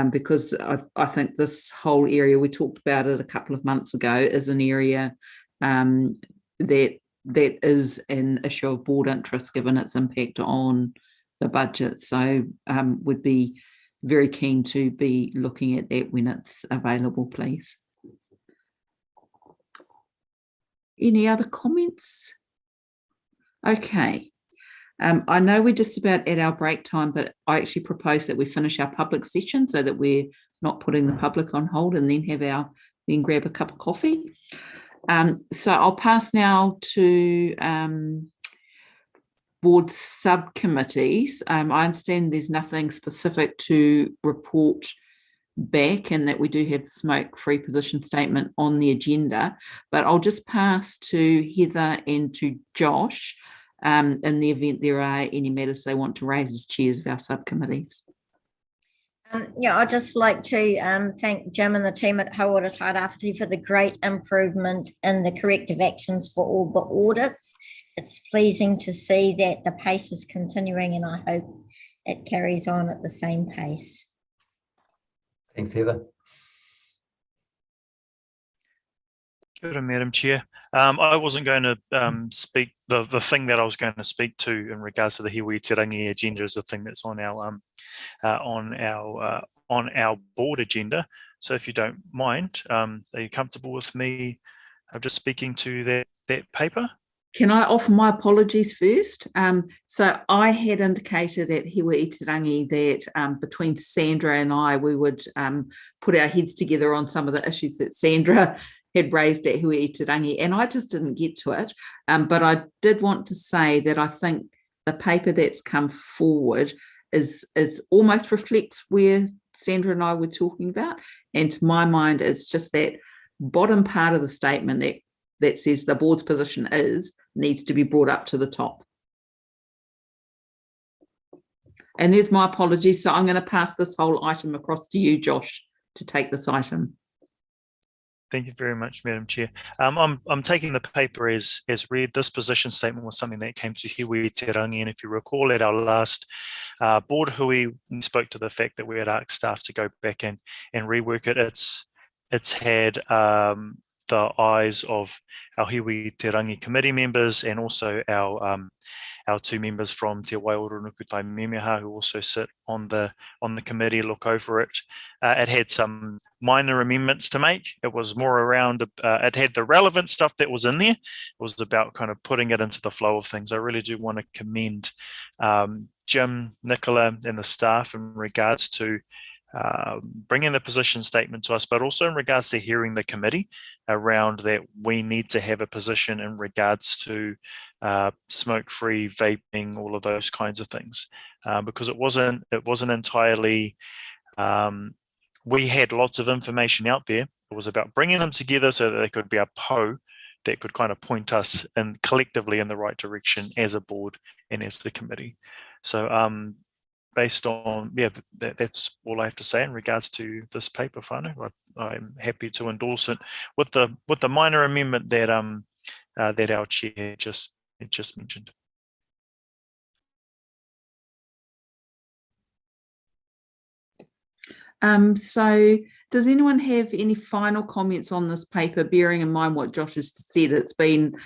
Because I think this whole area, we talked about it a couple of months ago, is an area that is an issue of board interest given its impact on the budget. So would be very keen to be looking at that when it's available, please. Any other comments? Okay. I know we're just about at our break time, but I actually propose that we finish our public session so that we're not putting the public on hold, and then grab a cup of coffee. So I'll pass now to board subcommittees. I understand there's nothing specific to report back, and that we do have the smoke-free position statement on the agenda, but I'll just pass to Heather and to Josh in the event there are any matters they want to raise as chairs of our subcommittees. I'd just like to thank Jim and the team at Hauora Tairāwhiti for the great improvement in the corrective actions for all the audits. It's pleasing to see that the pace is continuing, and I hope it carries on at the same pace. Thanks, Heather. Kia ora, Madam Chair. I wasn't going to speak. The thing that I was going to speak to in regards to the Hiwi Te Rangi agenda is the thing that's on our board agenda. So if you don't mind, are you comfortable with me just speaking to that paper? Can I offer my apologies first? So I had indicated at Hiwi Te Rangi that between Sandra and I, we would put our heads together on some of the issues that Sandra had raised at Hiwi Te Rangi, and I just didn't get to it. But I did want to say that I think the paper that's come forward is almost reflects where Sandra and I were talking about. And to my mind, it's just that bottom part of the statement that says the board's position needs to be brought up to the top. And there's my apologies. So I'm going to pass this whole item across to you, Josh, to take this item. Thank you very much, Madam Chair. I'm taking the paper as read. This position statement was something that came to Hiwi Te Rangi, and if you recall at our last board hui, we spoke to the fact that we had asked staff to go back and rework it. It's had the eyes of our Hiwi Te Rangi committee members, and also our two members from Te Waioronukutai Memeha, who also sit on the committee, look over it. It had some minor amendments to make. It was more around, it had the relevant stuff that was in there. It was about kind of putting it into the flow of things. I really do want to commend Jim, Nicola, and the staff in regards to bringing the position statement to us, but also in regards to hearing the committee around that we need to have a position in regards to smoke-free vaping, all of those kinds of things, because it wasn't entirely. We had lots of information out there. It was about bringing them together so that they could be a PO that could kind of point us and collectively in the right direction as a board and as the committee. So based on, that's all I have to say in regards to this paper, whānau. I'm happy to endorse it with the minor amendment that that our chair just mentioned. So does anyone have any final comments on this paper, bearing in mind what Josh has said? It's been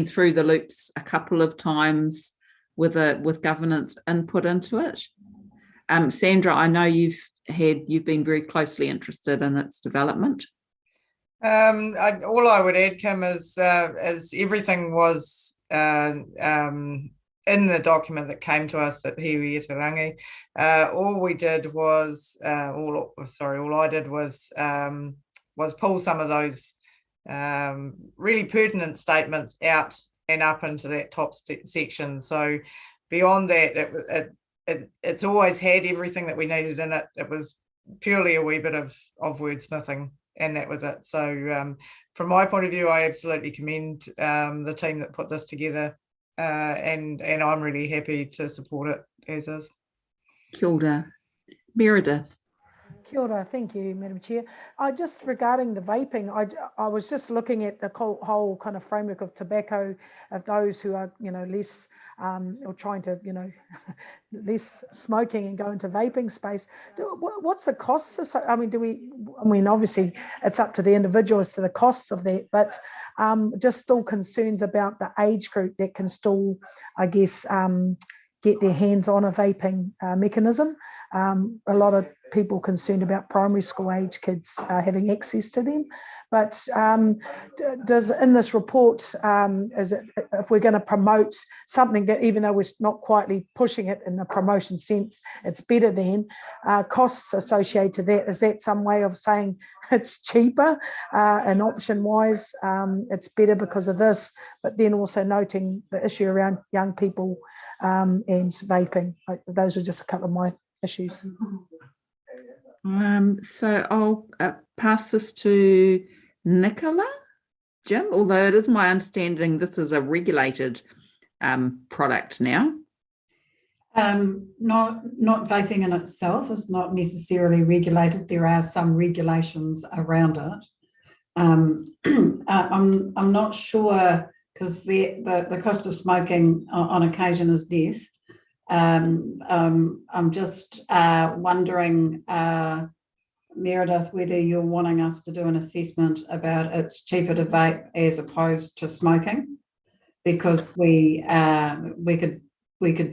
through the loops a couple of times with governance input into it. Sandra, I know you've been very closely interested in its development. All I would add, Kim, is everything was in the document that came to us at Hiwi Itarangi. All I did was pull some of those really pertinent statements out and up into that top section. So beyond that, it's always had everything that we needed in it. It was purely a wee bit of wordsmithing, and that was it. So from my point of view, I absolutely commend the team that put this together, and I'm really happy to support it as is. Kia ora. Meredith. Kia ora, thank you, Madam Chair. Just regarding the vaping, I was just looking at the whole kind of framework of tobacco, of those who are, less, or trying to, less smoking and go into vaping space. What's the costs? I mean, obviously it's up to the individual as to the costs of that, but just still concerns about the age group that can still, I guess, get their hands on a vaping mechanism. A lot of people concerned about primary school age kids having access to them. But does in this report, is it, if we're going to promote something that, even though we're not quietly pushing it in the promotion sense, it's better than, costs associated to that, is that some way of saying it's cheaper and option-wise, it's better because of this, but then also noting the issue around young people and vaping? Those are just a couple of my issues. So I'll pass this to Nicola. Jim, although it is my understanding this is a regulated product now. Not vaping in itself is not necessarily regulated. There are some regulations around it. I'm not sure, because the cost of smoking on occasion is death. I'm just wondering, Meredith, whether you're wanting us to do an assessment about it's cheaper to vape as opposed to smoking, because we could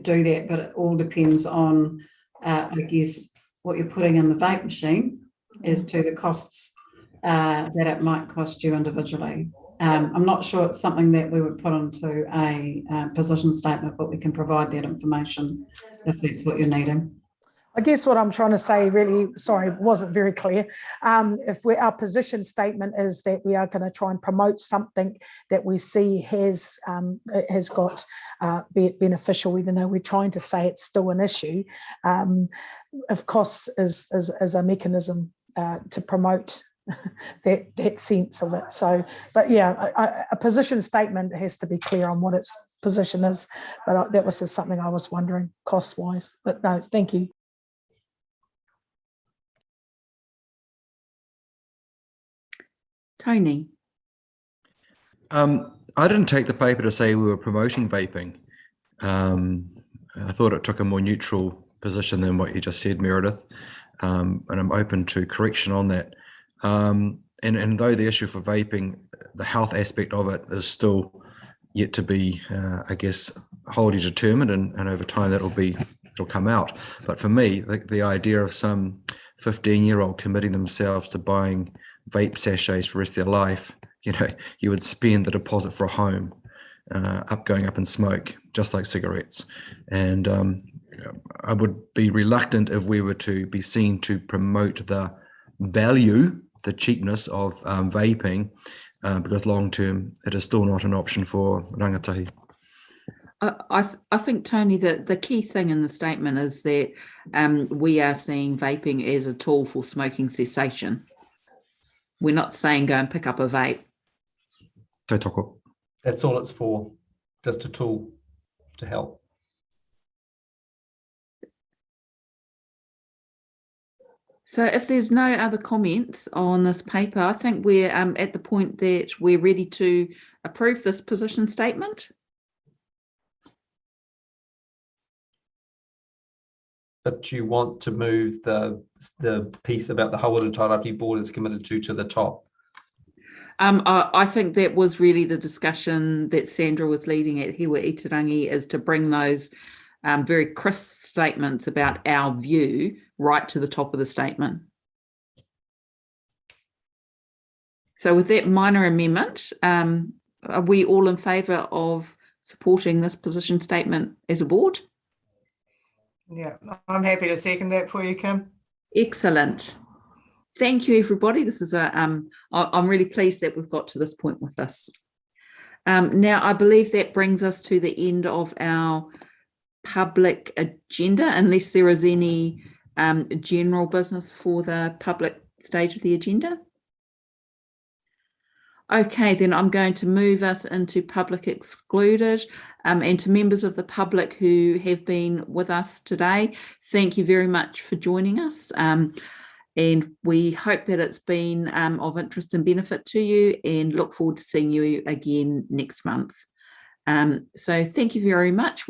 do that, but it all depends on, I guess, what you're putting in the vape machine as to the costs that it might cost you individually. I'm not sure it's something that we would put into a position statement, but we can provide that information if that's what you're needing. I guess what I'm trying to say, really, sorry, wasn't very clear. If our position statement is that we are going to try and promote something that we see has got be it beneficial, even though we're trying to say it's still an issue, of course is a mechanism to promote that sense of it. So, but yeah, a position statement has to be clear on what its position is, but that was just something I was wondering cost wise. But no, thank you. Tony. I didn't take the paper to say we were promoting vaping. I thought it took a more neutral position than what you just said, Meredith, and I'm open to correction on that. And though the issue for vaping, the health aspect of it is still yet to be, I guess, wholly determined, and over time it'll come out. But for me, the idea of some 15-year-old committing themselves to buying vape sachets for the rest of their life, you would spend the deposit for a home, going up in smoke, just like cigarettes. And I would be reluctant if we were to be seen to promote the value, the cheapness of vaping, because long term it is still not an option for rangatahi. I think, Tony, that the key thing in the statement is that we are seeing vaping as a tool for smoking cessation. We're not saying go and pick up a vape. That's all it's for, just a tool to help. So if there's no other comments on this paper, I think we're at the point that we're ready to approve this position statement. But you want to move the piece about the Hauora Tairāwhiti board is committed to the top. I think that was really the discussion that Sandra was leading at Hewa Itirangi, is to bring those very crisp statements about our view right to the top of the statement. So with that minor amendment, are we all in favour of supporting this position statement as a board? Yeah, I'm happy to second that for you, Kim. Excellent. Thank you, everybody. This is I'm really pleased that we've got to this point with this. Now, I believe that brings us to the end of our public agenda, unless there is any general business for the public stage of the agenda. Okay, then I'm going to move us into public excluded, and to members of the public who have been with us today, thank you very much for joining us. And we hope that it's been of interest and benefit to you, and look forward to seeing you again next month. So thank you very much.